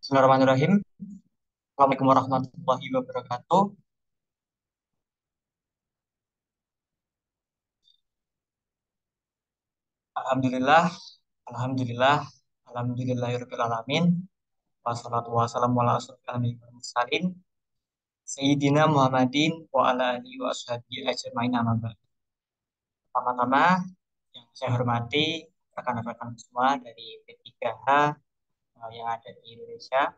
Bismillahirrahmanirrahim. Assalamualaikum warahmatullahi wabarakatuh. Alhamdulillah, alhamdulillah, alhamdulillahirabbil alamin. Wassalatu wassalamu ala asyrofil anbiya'i wal mursalin sayyidina Muhammadin wa ala alihi wa ashabihi ajmain amma ba'd. Pertama-tama yang saya hormati rekan-rekan semua dari P3H yang ada di Indonesia.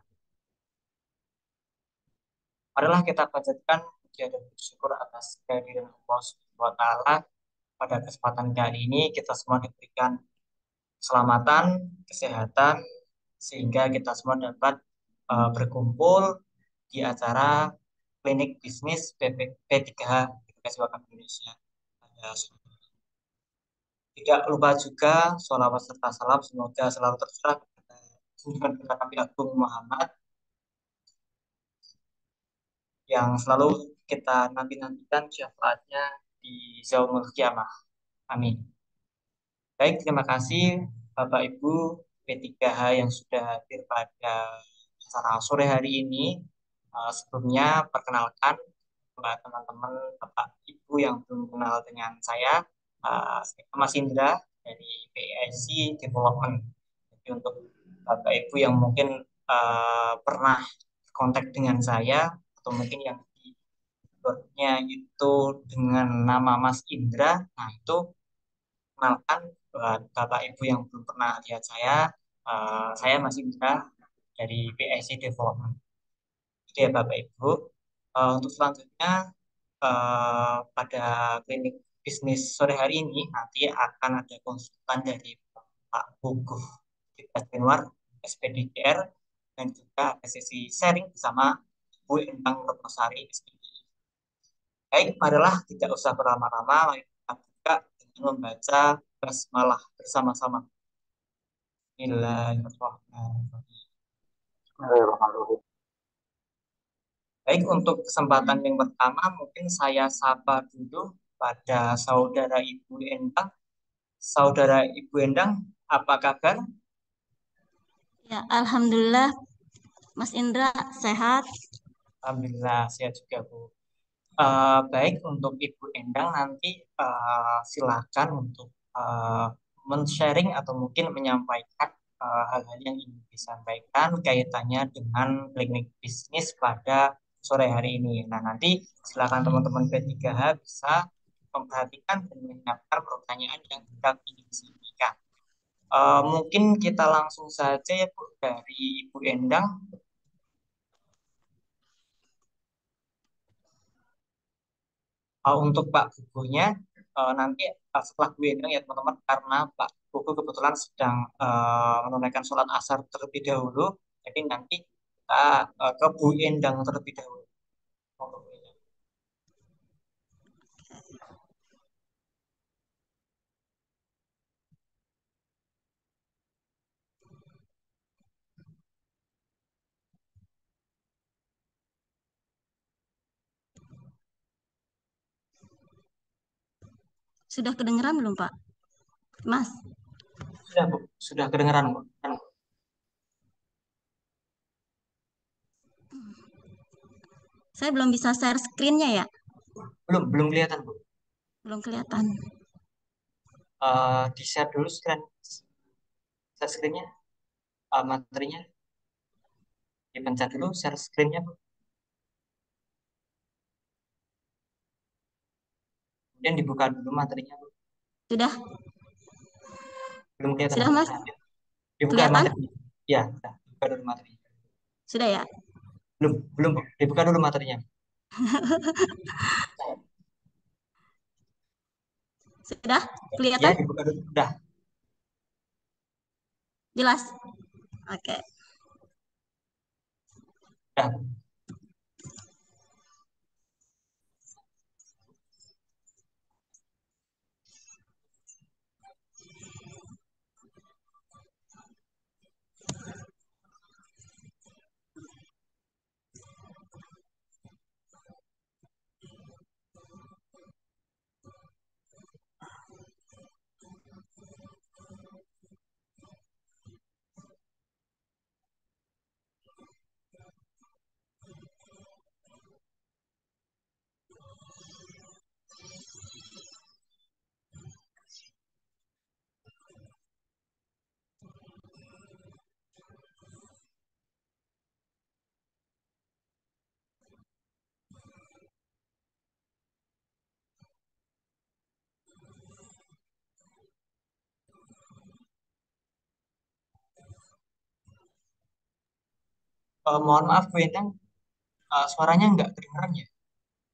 Marilah kita panjatkan puji dan bersyukur atas kehadiran Allah Subhanahu wa taala. Pada kesempatan kali ini kita semua diberikan keselamatan, kesehatan, sehingga kita semua dapat berkumpul di acara klinik bisnis P3H Edukasi Wakaf Indonesia. Tidak lupa juga sholawat serta salam semoga selalu tercurah kepada junjungan kita Nabi Agung Muhammad yang selalu kita nanti-nantikan syafaatnya di yaumul kiamah. Amin. Baik, terima kasih Bapak Ibu P3H yang sudah hadir pada acara sore hari ini. Sebelumnya perkenalkan buat teman-teman Bapak Ibu yang belum kenal dengan saya Mas Indra dari PIC Development. Jadi untuk Bapak Ibu yang mungkin pernah kontak dengan saya atau mungkin yang di itu dengan nama Mas Indra, nah itu kenalkan buat Bapak Ibu yang belum pernah lihat saya masih bisa dari PIC Development. Jadi ya Bapak Ibu, untuk selanjutnya pada klinik bisnis sore hari ini nanti akan ada konsultan dari Pak Buguh Kita Januar, SPDKR, dan juga ada sesi sharing bersama Bu Endang Retnosari, SPD. Baik, marilah tidak usah berlama-lama, mari kita buka dengan membaca basmalah bersama-sama. Bismillahirrahmanirrahim. Baik, untuk kesempatan yang pertama mungkin saya sapa dulu pada saudara Ibu Endang. Saudara Ibu Endang, apa kabar? Ya, Alhamdulillah, Mas Indra sehat. Alhamdulillah, sehat juga, Bu. Baik, untuk Ibu Endang nanti silakan untuk men-sharing atau mungkin menyampaikan hal-hal yang ingin disampaikan kaitannya dengan klinik bisnis pada sore hari ini. Nah, nanti silakan teman-teman P3H bisa memperhatikan dan menyiapkan pertanyaan yang hendak ingin disampaikan. Mungkin kita langsung saja ya Bu dari Ibu Endang. Untuk Pak Gugunya nanti setelah Bu Endang ya teman-teman, karena Pak Gugu kebetulan sedang menunaikan sholat asar terlebih dahulu, jadi nanti kita ke Bu Endang terlebih dahulu. Sudah kedengeran belum, Pak? Mas, Sudah Bu, sudah kedengeran Bu. saya belum bisa share screen-nya ya. Belum kelihatan Bu. Belum kelihatan. Di share dulu share screen-nya, materinya dipencet dulu share screen-nya Bu. Kemudian dibuka dulu materinya Bu. Sudah? Belum kelihatan Sudah, Bu. Mas? Nah, dibuka Kelihatan? materinya. Ya, sudah. Dibuka dulu materinya. Sudah ya? Belum Bu. Dibuka dulu materinya. Sudah? Ya, Kelihatan? dibuka dulu. Sudah. Jelas? Oke. Sudah. Mohon maaf Bu Endang, suaranya nggak kedengeran ya.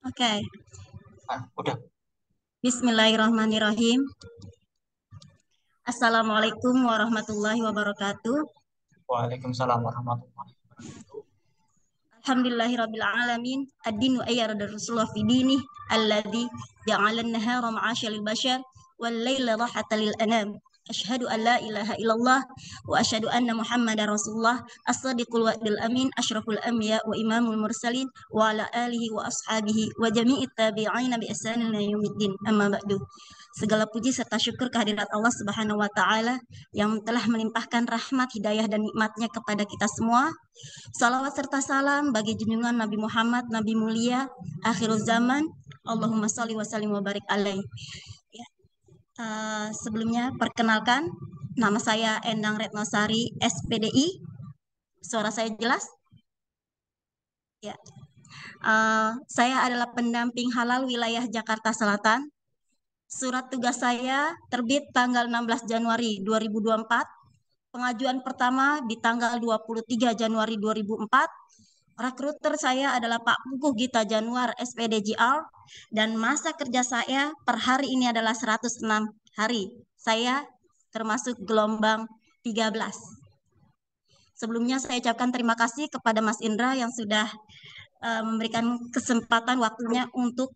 Oke. Nah, udah. Bismillahirrahmanirrahim. Assalamualaikum warahmatullahi wabarakatuh. Waalaikumsalam warahmatullahi wabarakatuh. Alhamdulillahirabbil alamin. Ad-dinu ayyarada Rasulullah fi dini alladzi ja'ala an-nahara ma'asya lil bashar wal laila rahatan lil anam. Asyhadu an la ilaha illallah wa asyhadu anna Muhammadar Rasulullah as-sadiqul wa'dil amin asyraful anbiya wa imamul mursalin wa ala alihi wa ashabihi wa jami'it tabi'ina bi ihsanin ila yaumiddin. Amma ba'du. Segala puji serta syukur kehadirat Allah Subhanahu wa taala yang telah melimpahkan rahmat, hidayah dan nikmatnya kepada kita semua. Salawat serta salam bagi junjungan Nabi Muhammad, Nabi mulia, akhirul zaman. Allahumma salli wa sallim wa barik alaih. Ya, sebelumnya perkenalkan, nama saya Endang Retnosari, SPDI. Suara saya jelas? Ya. Saya adalah pendamping halal wilayah Jakarta Selatan. Surat tugas saya terbit tanggal 16 Januari 2024. Pengajuan pertama di tanggal 23 Januari 2004. Rekruter saya adalah Pak Puguh Gita Januar, SPDJR, dan masa kerja saya per hari ini adalah 106 hari. Saya termasuk gelombang 13. Sebelumnya saya ucapkan terima kasih kepada Mas Indra yang sudah memberikan kesempatan waktunya untuk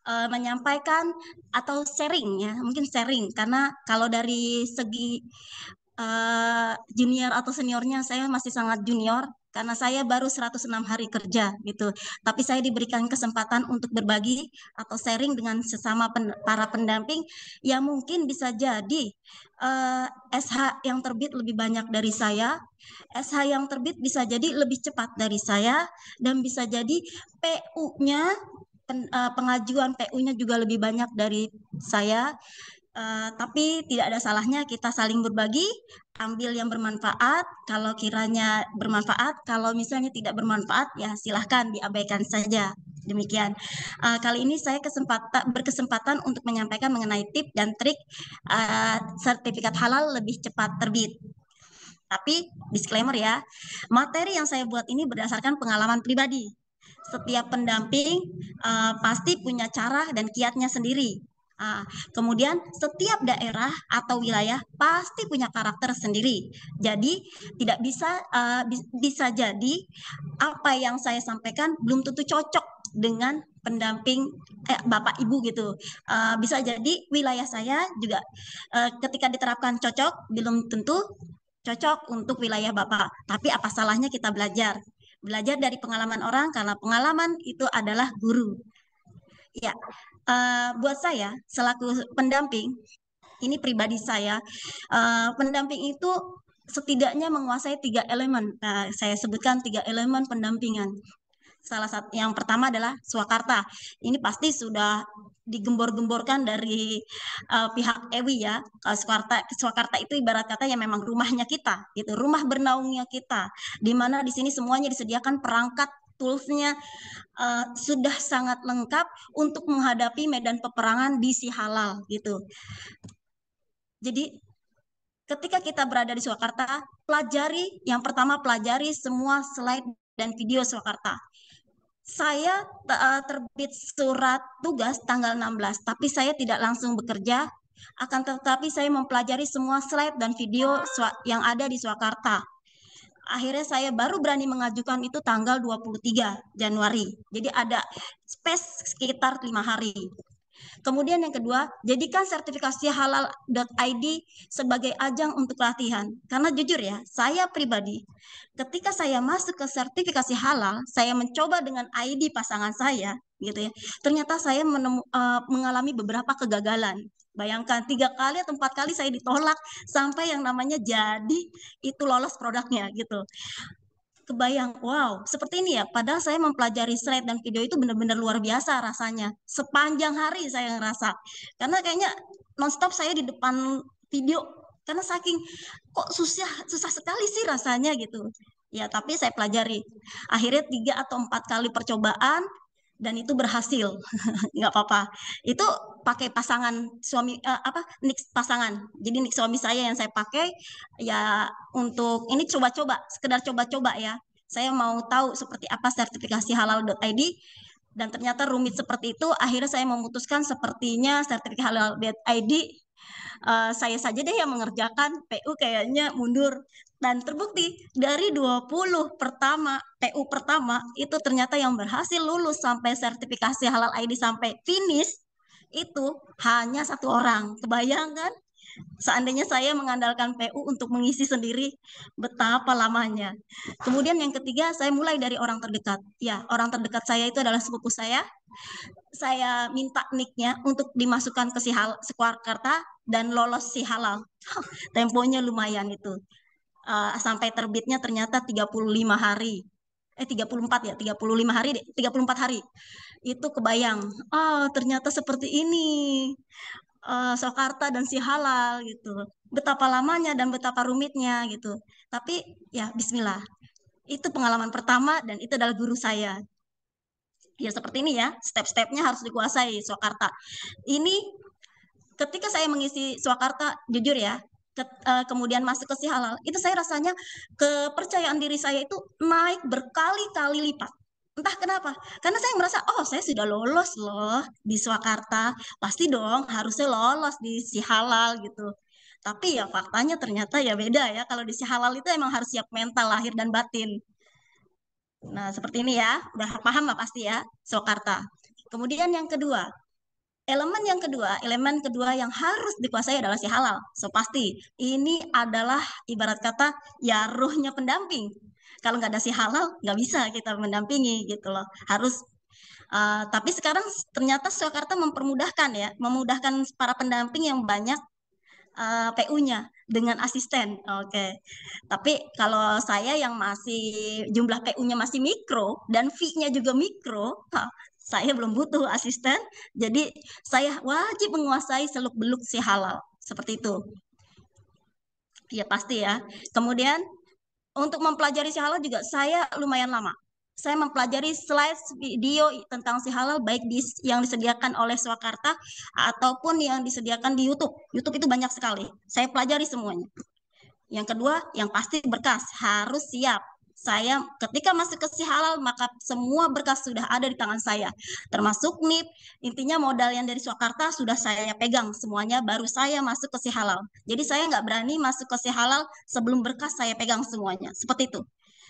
menyampaikan atau sharing ya, mungkin sharing karena kalau dari segi junior atau seniornya saya masih sangat junior karena saya baru 106 hari kerja gitu. Tapi saya diberikan kesempatan untuk berbagi atau sharing dengan sesama para pendamping yang mungkin bisa jadi SH yang terbit lebih banyak dari saya, SH yang terbit bisa jadi lebih cepat dari saya, dan bisa jadi PU-nya pengajuan PU-nya juga lebih banyak dari saya. Tapi tidak ada salahnya kita saling berbagi, ambil yang bermanfaat. Kalau kiranya bermanfaat, kalau misalnya tidak bermanfaat, ya silahkan diabaikan saja. Demikian. Kali ini saya berkesempatan untuk menyampaikan mengenai tips dan trik sertifikat halal lebih cepat terbit. Tapi disclaimer ya, materi yang saya buat ini berdasarkan pengalaman pribadi. Setiap pendamping pasti punya cara dan kiatnya sendiri. Kemudian setiap daerah atau wilayah pasti punya karakter sendiri. Jadi tidak bisa jadi apa yang saya sampaikan belum tentu cocok dengan pendamping Bapak Ibu gitu. Bisa jadi wilayah saya juga ketika diterapkan cocok belum tentu cocok untuk wilayah Bapak. Tapi apa salahnya kita belajar? Belajar dari pengalaman orang karena pengalaman itu adalah guru. Ya, buat saya selaku pendamping, ini pribadi saya, pendamping itu setidaknya menguasai 3 elemen. Nah, saya sebutkan 3 elemen pendampingan. Salah satu yang pertama adalah swakarta. Ini pasti sudah digembor-gemborkan dari pihak EWI ya. Swakarta itu ibarat kata yang memang rumahnya kita, gitu, rumah bernaungnya kita. Di mana di sini semuanya disediakan perangkat toolsnya sudah sangat lengkap untuk menghadapi medan peperangan di si halal gitu. Jadi ketika kita berada di Swakarta, pelajari semua slide dan video Swakarta. Saya terbit surat tugas tanggal 16, tapi saya tidak langsung bekerja, akan tetapi saya mempelajari semua slide dan video yang ada di Swakarta. Akhirnya saya baru berani mengajukan itu tanggal 23 Januari. Jadi ada space sekitar 5 hari. Kemudian yang kedua, jadikan sertifikasi halal.id sebagai ajang untuk latihan. Karena jujur ya, saya pribadi, ketika saya masuk ke sertifikasi halal, saya mencoba dengan ID pasangan saya, gitu ya. Ternyata saya mengalami beberapa kegagalan. Bayangkan 3 kali atau 4 kali saya ditolak sampai yang namanya jadi itu lolos produknya gitu. Kebayang, wow, seperti ini ya. Padahal saya mempelajari slide dan video itu benar-benar luar biasa rasanya. Sepanjang hari saya ngerasa. Karena kayaknya nonstop saya di depan video. Karena saking kok susah sekali sih rasanya gitu. Ya, tapi saya pelajari. Akhirnya 3 atau 4 kali percobaan dan itu berhasil. Nggak apa-apa. Itu pakai pasangan suami apa nik pasangan. Jadi nik suami saya yang saya pakai ya untuk ini coba-coba, sekedar coba-coba ya. Saya mau tahu seperti apa sertifikasi halal.id dan ternyata rumit seperti itu. Akhirnya saya memutuskan sepertinya sertifikasi halal.id saya saja deh yang mengerjakan, PU kayaknya mundur. Dan terbukti dari 20 PU pertama itu ternyata yang berhasil lulus sampai sertifikasi halal ID sampai finish itu hanya satu orang. Kebayangkan? Seandainya saya mengandalkan PU untuk mengisi sendiri, betapa lamanya. Kemudian yang ketiga, saya mulai dari orang terdekat. Ya, orang terdekat saya itu adalah sepupu saya. Saya minta nicknya untuk dimasukkan ke Sekuarkarta dan lolos si halal. Temponya lumayan itu. Sampai terbitnya ternyata 35 hari. 34 ya, 35 hari, 34 hari. Itu kebayang, ternyata seperti ini. Soekarta dan si halal gitu. Betapa lamanya dan betapa rumitnya gitu. Tapi ya bismillah. Itu pengalaman pertama dan itu adalah guru saya. Ya seperti ini ya, step-stepnya harus dikuasai Soekarta. Ini ketika saya mengisi Swakarta, jujur ya, kemudian masuk ke si halal, itu saya rasanya kepercayaan diri saya itu naik berkali-kali lipat. Entah kenapa, karena saya merasa, oh saya sudah lolos loh di Swakarta, pasti dong harusnya lolos di si halal gitu. Tapi ya faktanya ternyata ya beda ya, kalau di si halal itu emang harus siap mental, lahir dan batin. Nah seperti ini ya, udah paham lah pasti ya, Swakarta. Kemudian yang kedua, elemen kedua yang harus dikuasai adalah si halal. So pasti ini adalah ibarat kata ya ruhnya pendamping. Kalau nggak ada si halal nggak bisa kita mendampingi gitu loh. Harus tapi sekarang ternyata Surakarta mempermudahkan ya, memudahkan para pendamping yang banyak PU-nya dengan asisten. Oke. Tapi kalau saya yang masih jumlah PU-nya masih mikro dan fee-nya juga mikro, saya belum butuh asisten. Jadi saya wajib menguasai seluk-beluk si halal. Seperti itu. Ya pasti ya. Kemudian untuk mempelajari si halal juga saya lumayan lama. Saya mempelajari slide video tentang si halal baik yang disediakan oleh Swakarta ataupun yang disediakan di YouTube. YouTube itu banyak sekali. Saya pelajari semuanya. Yang kedua, yang pasti berkas harus siap. Saya ketika masuk ke si halal maka semua berkas sudah ada di tangan saya, termasuk NIP. Intinya modal yang dari Swakarta sudah saya pegang semuanya, baru saya masuk ke si halal. Jadi saya nggak berani masuk ke si halal sebelum berkas saya pegang semuanya. Seperti itu.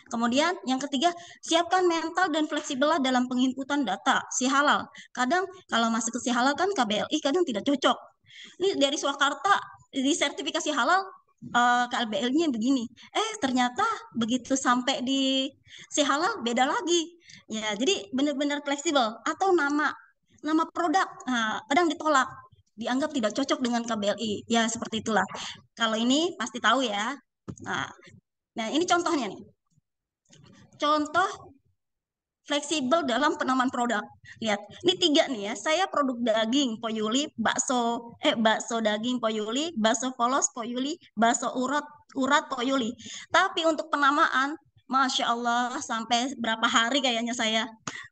Kemudian yang ketiga, siapkan mental dan fleksibel dalam penginputan data si halal. Kadang kalau masuk ke si halal kan KBLI kadang tidak cocok. Ini dari Swakarta di sertifikasi halal KLBL-nya begini. Ternyata begitu sampai di si halal beda lagi. Ya, jadi benar-benar fleksibel atau nama produk kadang ditolak, dianggap tidak cocok dengan KBLI. Ya, seperti itulah. Kalau ini pasti tahu ya. Nah, ini contohnya nih. Contoh fleksibel dalam penamaan produk. Lihat, ini tiga nih ya. Saya produk daging, poyuli, bakso daging, poyuli, bakso polos, poyuli, bakso urat, poyuli. Tapi untuk penamaan, Masya Allah, sampai berapa hari kayaknya saya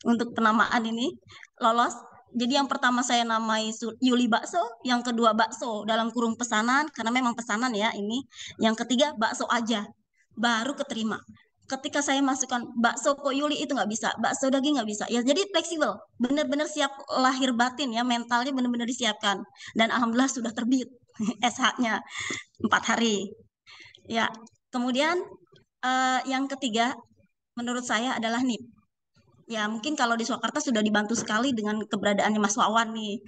untuk penamaan ini lolos. Jadi yang pertama saya namai Yuli bakso, yang kedua bakso dalam kurung pesanan, karena memang pesanan ya ini. Yang ketiga bakso aja, baru keterima. Ketika saya masukkan bakso kok Yuli itu nggak bisa, bakso daging nggak bisa. Ya jadi fleksibel, benar-benar siap lahir batin ya, mentalnya benar-benar disiapkan. Dan alhamdulillah sudah terbit SH-nya 4 hari. Ya, kemudian yang ketiga menurut saya adalah NIP. Ya mungkin kalau di Surakarta sudah dibantu sekali dengan keberadaannya Mas Wawan nih.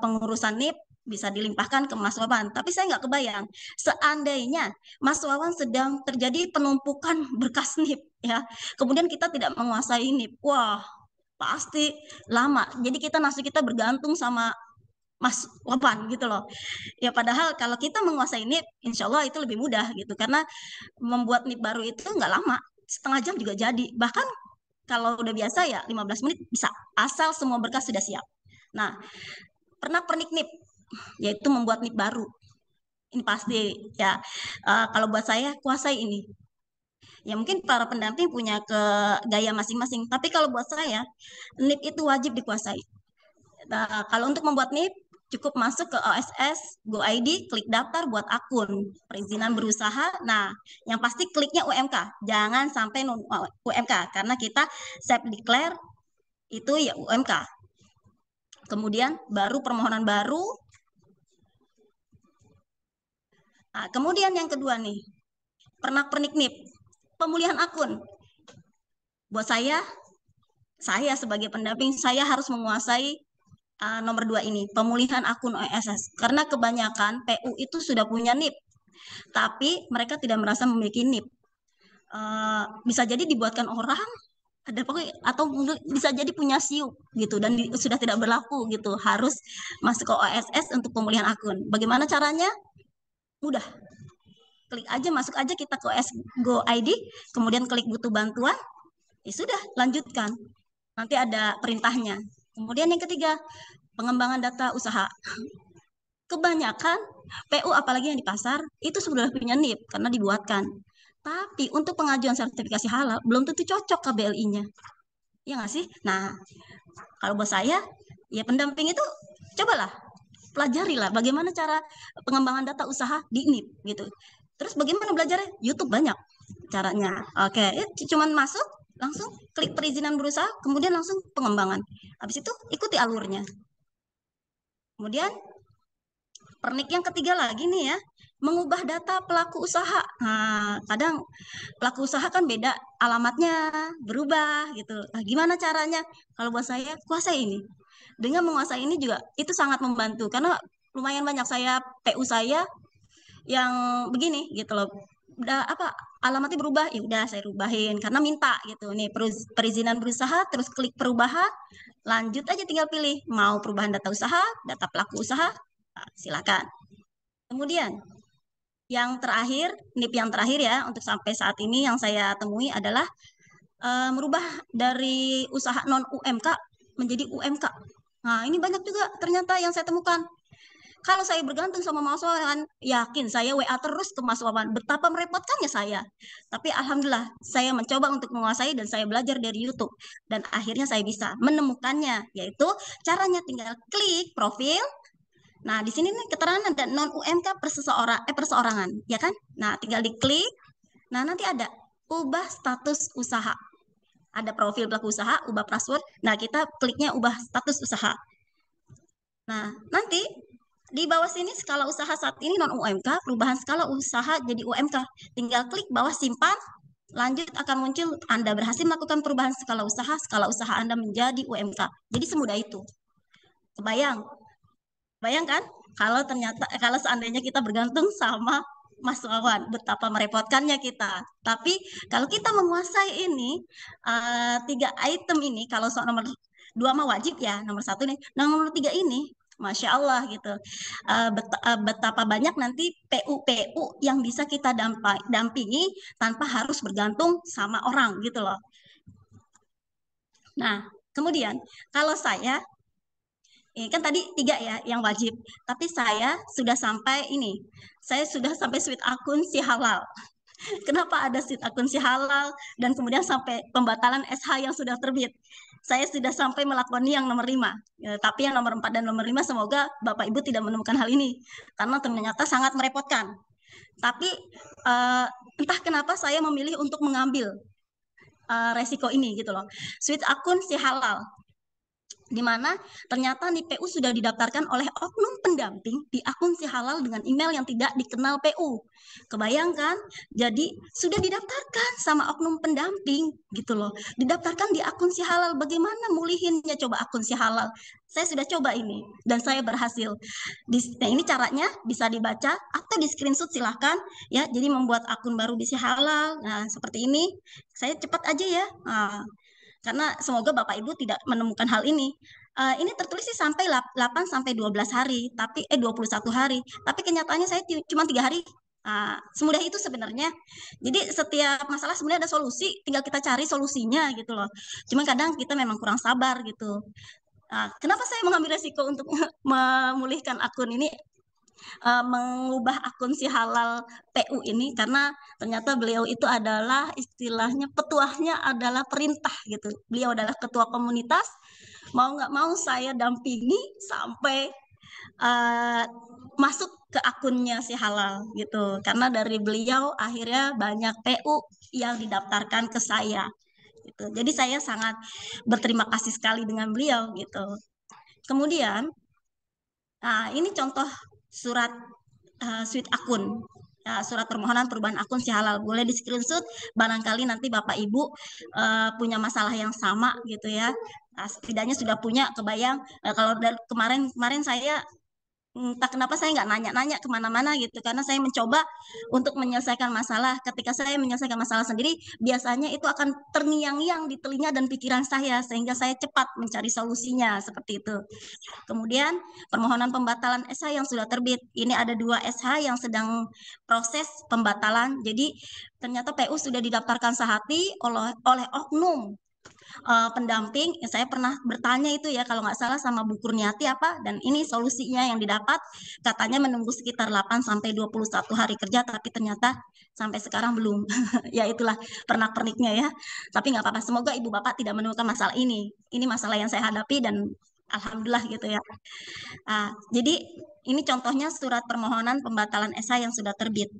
Pengurusan NIP bisa dilimpahkan ke Mas Wawan. Tapi saya nggak kebayang, seandainya Mas Wawan sedang terjadi penumpukan berkas NIP, ya, kemudian kita tidak menguasai NIP, wah pasti lama. Jadi kita bergantung sama Mas Wawan gitu loh. Ya padahal kalau kita menguasai NIP, insya Allah itu lebih mudah gitu. Karena membuat NIP baru itu nggak lama, setengah jam juga jadi. Bahkan kalau udah biasa ya 15 menit bisa, asal semua berkas sudah siap. Nah, pernah pernik NIP, yaitu membuat NIP baru. Ini pasti ya. Kalau buat saya kuasai ini. Ya mungkin para pendamping punya ke gaya masing-masing. Tapi kalau buat saya NIP itu wajib dikuasai. Nah, kalau untuk membuat NIP, cukup masuk ke OSS, GoID, klik daftar buat akun, perizinan berusaha. Nah, yang pasti kliknya UMK, jangan sampai non UMK, karena kita self declare itu ya UMK. Kemudian baru permohonan baru. Nah, kemudian yang kedua nih, pernak-pernik NIP, pemulihan akun. Buat saya sebagai pendamping, saya harus menguasai nomor 2 ini, pemulihan akun OSS. Karena kebanyakan PU itu sudah punya NIP, tapi mereka tidak merasa memiliki NIP. Bisa jadi dibuatkan orang, ada pokoknya, atau bisa jadi punya SIU gitu, dan sudah tidak berlaku gitu, harus masuk ke OSS untuk pemulihan akun. Bagaimana caranya? Mudah, klik aja, masuk aja kita ke OS Go ID, kemudian klik butuh bantuan, ya sudah, lanjutkan. Nanti ada perintahnya. Kemudian yang ketiga, pengembangan data usaha. Kebanyakan PU apalagi yang di pasar itu sudah punya NIP karena dibuatkan. Tapi untuk pengajuan sertifikasi halal belum tentu cocok KBLI-nya. Ya nggak sih? Nah, kalau buat saya, ya pendamping itu cobalah, pelajarilah bagaimana cara pengembangan data usaha di NIP gitu. Terus bagaimana belajarnya? YouTube banyak caranya. Oke, cuman masuk, langsung klik perizinan berusaha, kemudian langsung pengembangan. Habis itu ikuti alurnya. Kemudian pernik yang ketiga lagi nih ya, mengubah data pelaku usaha. Nah, kadang pelaku usaha kan beda, alamatnya berubah gitu. Nah, gimana caranya? Kalau buat saya, kuasai ini. Dengan menguasai ini juga itu sangat membantu karena lumayan banyak PU saya yang begini gitu loh. Udah apa, alamatnya berubah, ya udah saya rubahin karena minta gitu. Nih perizinan berusaha, terus klik perubahan, lanjut aja, tinggal pilih mau perubahan data usaha, data pelaku usaha, silakan. Kemudian yang terakhir, NIP yang terakhir ya untuk sampai saat ini yang saya temui adalah merubah dari usaha non UMK menjadi UMK. Nah, ini banyak juga ternyata yang saya temukan. Kalau saya bergantung sama Mas Wawan, yakin saya WA terus ke Mas Wawan. Betapa merepotkannya saya. Tapi alhamdulillah, saya mencoba untuk menguasai dan saya belajar dari YouTube. Dan akhirnya saya bisa menemukannya, yaitu caranya tinggal klik profil. Nah, di sini nih keterangan ada non UMK perseorangan, ya kan? Nah, tinggal diklik. Nah, nanti ada ubah status usaha. Ada profil pelaku usaha, ubah password. Nah, kita kliknya ubah status usaha. Nah, nanti di bawah sini skala usaha saat ini non UMK, perubahan skala usaha jadi UMK. Tinggal klik bawah simpan, lanjut akan muncul Anda berhasil melakukan perubahan skala usaha Anda menjadi UMK. Jadi semudah itu. Kebayang? Bayangkan kalau seandainya kita bergantung sama Mas Wawan, betapa merepotkannya kita. Tapi kalau kita menguasai ini, tiga item ini, kalau soal nomor dua mah wajib ya, nomor satu nih, nomor tiga ini, Masya Allah gitu. Betapa banyak nanti PU-PU yang bisa kita dampingi tanpa harus bergantung sama orang gitu loh. Nah, kemudian kalau saya ini kan tadi tiga ya yang wajib, tapi saya sudah sampai ini. Saya sudah sampai suite akun si halal. Kenapa ada suite akun si halal dan kemudian sampai pembatalan SH yang sudah terbit? Saya sudah sampai melakukan yang nomor 5. Ya, tapi yang nomor 4 dan nomor 5 semoga Bapak Ibu tidak menemukan hal ini karena ternyata sangat merepotkan. Tapi uh, entah kenapa saya memilih untuk mengambil resiko ini gitu loh. Suite akun si halal di mana ternyata nih PU sudah didaftarkan oleh oknum pendamping di akun si halal dengan email yang tidak dikenal PU. Kebayangkan? Jadi sudah didaftarkan sama oknum pendamping gitu loh. Didaftarkan di akun si halal. Bagaimana mulihinnya coba akun si halal? Saya sudah coba ini dan saya berhasil. Nah, ini caranya bisa dibaca atau di screenshot silahkan ya. Jadi membuat akun baru di si halal. Nah, seperti ini. Saya cepat aja ya. Nah, karena semoga Bapak Ibu tidak menemukan hal ini. Ini tertulis sih sampai 8 sampai 12 hari, tapi 21 hari. Tapi kenyataannya saya cuma 3 hari. Semudah itu sebenarnya. Jadi setiap masalah sebenarnya ada solusi, tinggal kita cari solusinya gitu loh. Cuma kadang kita memang kurang sabar gitu. Kenapa saya mengambil resiko untuk memulihkan akun ini, mengubah akun si halal PU ini, karena ternyata beliau itu adalah istilahnya petuahnya adalah perintah gitu. Beliau adalah ketua komunitas, mau nggak mau saya dampingi sampai uh, masuk ke akunnya si halal gitu. Karena dari beliau akhirnya banyak PU yang didaftarkan ke saya gitu. Jadi saya sangat berterima kasih sekali dengan beliau gitu. Kemudian, ini contoh surat suite akun. Ya, surat permohonan perubahan akun si halal boleh di screenshot, barangkali nanti Bapak Ibu punya masalah yang sama gitu ya. Nah, setidaknya sudah punya kebayang. Kalau dari kemarin saya entah kenapa saya nggak nanya-nanya kemana-mana gitu, karena saya mencoba untuk menyelesaikan masalah. Ketika saya menyelesaikan masalah sendiri, biasanya itu akan terngiang-ngiang di telinga dan pikiran saya, sehingga saya cepat mencari solusinya seperti itu. Kemudian permohonan pembatalan SH yang sudah terbit. Ini ada 2 SH yang sedang proses pembatalan. Jadi ternyata PU sudah didaftarkan sehati oleh oknum pendamping. Saya pernah bertanya itu ya kalau nggak salah sama Bu Kurniati apa, dan ini solusinya yang didapat katanya menunggu sekitar 8 sampai 21 hari kerja, tapi ternyata sampai sekarang belum. Ya itulah pernak-perniknya ya. Tapi nggak apa-apa, semoga Ibu Bapak tidak menemukan masalah ini. Ini masalah yang saya hadapi dan alhamdulillah gitu ya. Jadi ini contohnya surat permohonan pembatalan SH yang sudah terbit.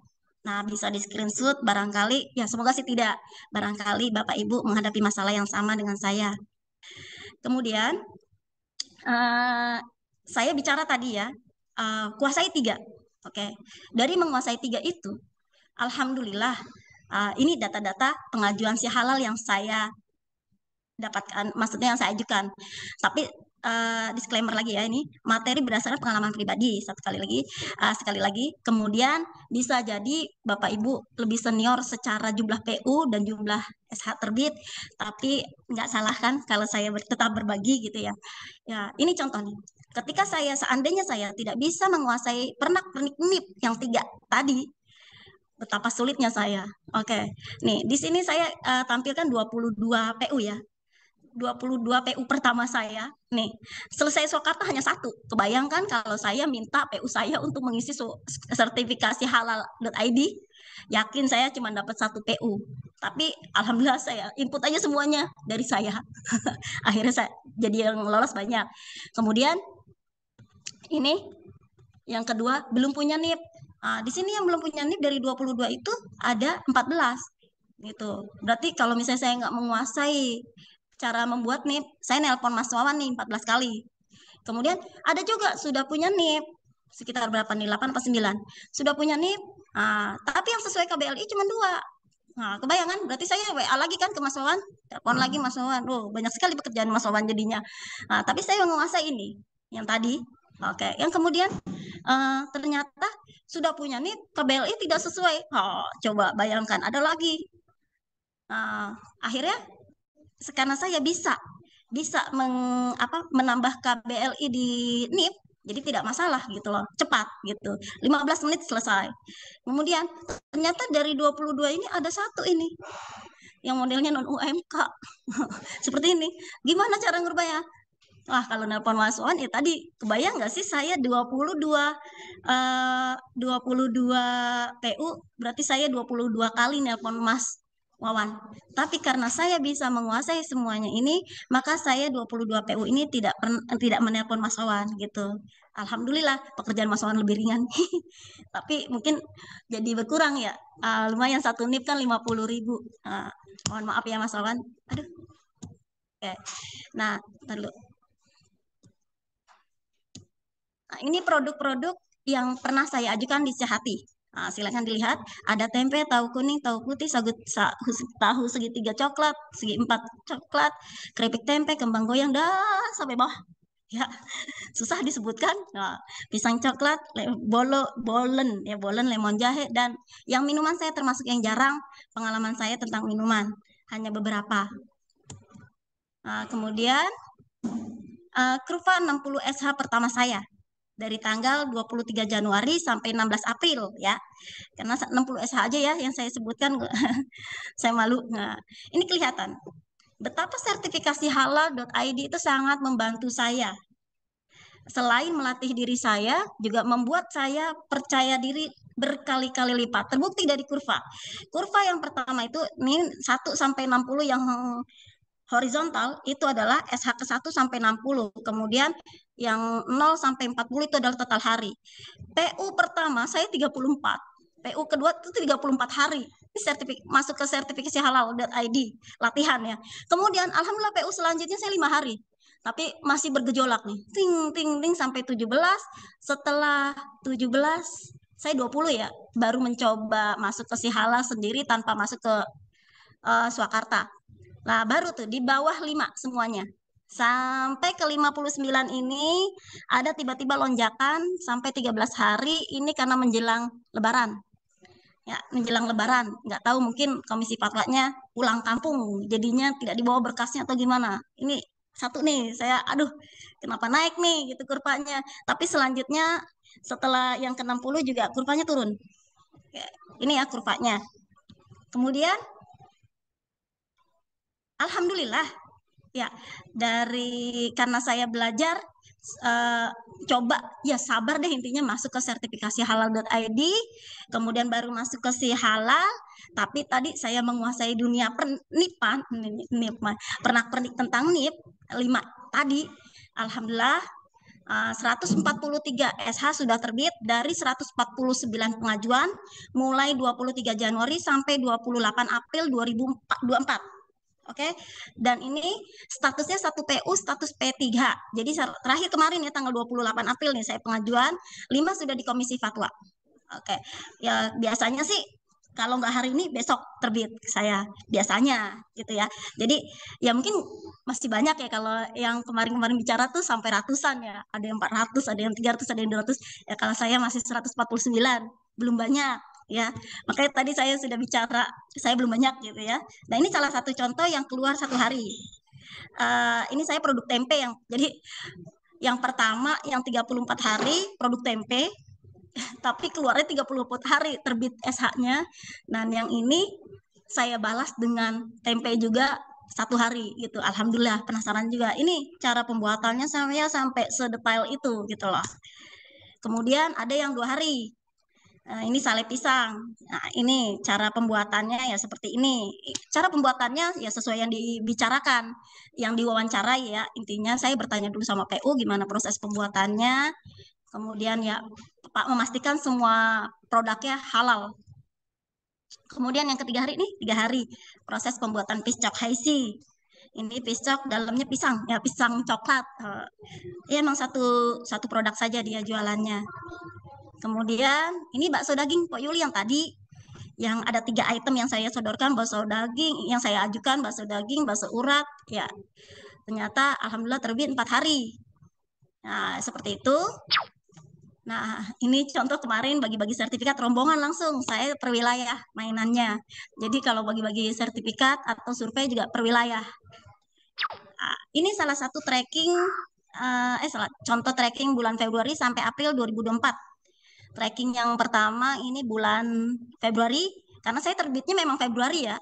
Nah, bisa di screenshot barangkali, ya semoga sih tidak. Barangkali Bapak Ibu menghadapi masalah yang sama dengan saya. Kemudian, uh, saya bicara tadi ya, kuasai 3. Oke, dari menguasai 3 itu, alhamdulillah, ini data-data pengajuan si halal yang saya dapatkan, maksudnya yang saya ajukan. Tapi disclaimer lagi ya, ini materi berdasarkan pengalaman pribadi. Sekali lagi, kemudian bisa jadi Bapak Ibu lebih senior secara jumlah PU dan jumlah SH terbit, tapi nggak salah kan kalau saya tetap berbagi gitu ya. Ya, ini contoh nih. Ketika seandainya saya tidak bisa menguasai pernak-pernik NIP yang 3 tadi, betapa sulitnya saya. Oke, nih di sini saya tampilkan 22 PU ya. 22 PU pertama saya. Nih, selesai Soekarno hanya 1. Kebayangkan kalau saya minta PU saya untuk mengisi sertifikasi halal.id, yakin saya cuma dapat 1 PU. Tapi alhamdulillah saya input aja semuanya dari saya. Akhirnya saya jadi yang lolos banyak. Kemudian ini yang kedua, belum punya NIP. Di sini yang belum punya NIP dari 22 itu ada 14 gitu. Berarti kalau misalnya saya nggak menguasai cara membuat NIP, saya nelpon Mas Wawan nih 14 kali. Kemudian ada juga sudah punya NIP, sekitar berapa nih, 8 atau 9. Sudah punya NIP, tapi yang sesuai KBLI cuma 2. Nah, kebayangan, berarti saya WA lagi kan ke Mas Wawan, telepon lagi Mas Wawan. Banyak sekali pekerjaan Mas Wawan jadinya. Tapi saya menguasai ini, yang tadi. Oke, yang kemudian ternyata sudah punya nih KBLI tidak sesuai. Coba bayangkan, ada lagi. Akhirnya karena saya bisa menambah KBLI di NIP, jadi tidak masalah gitu loh, cepat gitu. 15 menit selesai. Kemudian ternyata dari 22 ini ada 1 ini yang modelnya non UMK. Seperti ini. Gimana cara ngerubahnya? Wah, kalau nelpon Mas Wan ya tadi kebayang nggak sih saya 22 PU, berarti saya 22 kali nelpon Mas Wawan. Tapi karena saya bisa menguasai semuanya ini, maka saya 22 PU ini tidak menelpon Mas Wawan gitu. Alhamdulillah pekerjaan Mas Wawan lebih ringan. Tapi mungkin jadi berkurang ya. Lumayan 1 NIP kan 50.000. Mohon maaf ya Mas Wawan. Aduh. Oke. Nah, terlalu. Nah, ini produk-produk yang pernah saya ajukan di Sehati. Silakan dilihat, ada tempe, tahu kuning, tahu putih, tahu segitiga coklat, segi 4 coklat, keripik tempe, kembang goyang, dan sampai bawah. Ya, susah disebutkan. Nah, pisang coklat, bolen, lemon jahe, dan yang minuman saya termasuk yang jarang pengalaman saya tentang minuman, hanya beberapa. Kemudian kurva 60 SH pertama saya dari tanggal 23 Januari sampai 16 April ya. Karena 60 SH aja ya yang saya sebutkan, saya malu. Nah, ini kelihatan betapa sertifikasi halal.id itu sangat membantu saya. Selain melatih diri saya, juga membuat saya percaya diri berkali-kali lipat. Terbukti dari kurva. Kurva yang pertama itu ini 1 sampai 60 yang horizontal itu adalah SH ke 1 sampai 60. Kemudian yang 0 sampai 40 itu adalah total hari. PU pertama saya 34. PU kedua itu 34 hari. Ini masuk ke sertifikasi halal.id latihan ya. Kemudian alhamdulillah PU selanjutnya saya 5 hari. Tapi masih bergejolak nih. Ting ting ting sampai 17. Setelah 17 saya 20 ya, baru mencoba masuk ke si halal sendiri tanpa masuk ke Swakarta. Nah, baru tuh di bawah 5 semuanya. Sampai ke 59 ini ada tiba-tiba lonjakan sampai 13 hari ini karena menjelang Lebaran. Ya, menjelang Lebaran. Nggak tahu mungkin komisi fatwanya pulang kampung, jadinya tidak dibawa berkasnya atau gimana. Ini satu nih, saya aduh kenapa naik nih gitu kurvanya. Tapi selanjutnya setelah yang ke-60 juga kurvanya turun. Ya, ini ya kurvanya. Kemudian alhamdulillah ya, karena saya belajar eh, coba ya sabar deh intinya masuk ke sertifikasi halal.id, kemudian baru masuk ke si halal. Tapi tadi saya menguasai dunia pernipan, pernak-pernik tentang NIP 5 tadi. Alhamdulillah 143 SH sudah terbit dari 149 pengajuan mulai 23 Januari sampai 28 April 2024. Oke, dan ini statusnya satu PU, status P3. Jadi terakhir kemarin ya tanggal 28 April nih saya pengajuan, 5 sudah di Komisi Fatwa. Oke, ya biasanya sih kalau nggak hari ini besok terbit saya biasanya gitu ya. Jadi ya mungkin masih banyak ya kalau yang kemarin-kemarin bicara tuh sampai ratusan ya. Ada yang 400, ada yang 300, ada yang 200. Ya kalau saya masih 149, belum banyak ya. Makanya tadi saya sudah bicara saya belum banyak gitu ya. Nah, ini salah satu contoh yang keluar satu hari. Ini saya produk tempe yang jadi yang pertama yang 34 hari produk tempe, tapi keluarnya 34 hari terbit SH-nya. Dan yang ini saya balas dengan tempe juga satu hari gitu. Alhamdulillah penasaran juga. Ini cara pembuatannya sampai sedetail itu gitu loh. Kemudian ada yang 2 hari. Nah, ini sale pisang. Nah, ini cara pembuatannya ya seperti ini. Cara pembuatannya ya sesuai yang dibicarakan, yang diwawancarai ya. Intinya saya bertanya dulu sama PU gimana proses pembuatannya. Kemudian ya Pak memastikan semua produknya halal. Kemudian yang ketiga hari nih, 3 hari proses pembuatan piscok haisi. Ini piscok dalamnya pisang, ya pisang coklat. Ya emang satu satu produk saja dia jualannya. Kemudian ini bakso daging Pak Yuli yang tadi yang ada 3 item yang saya sodorkan, bakso daging yang saya ajukan, bakso daging, bakso urat, ya ternyata alhamdulillah terbit 4 hari. Nah seperti itu. Nah, ini contoh kemarin bagi-bagi sertifikat rombongan langsung. Saya per wilayah mainannya. Jadi kalau bagi-bagi sertifikat atau survei juga per wilayah. Nah, ini salah satu tracking, contoh tracking bulan Februari sampai April 2024. Tracking yang pertama ini bulan Februari, karena saya terbitnya memang Februari ya.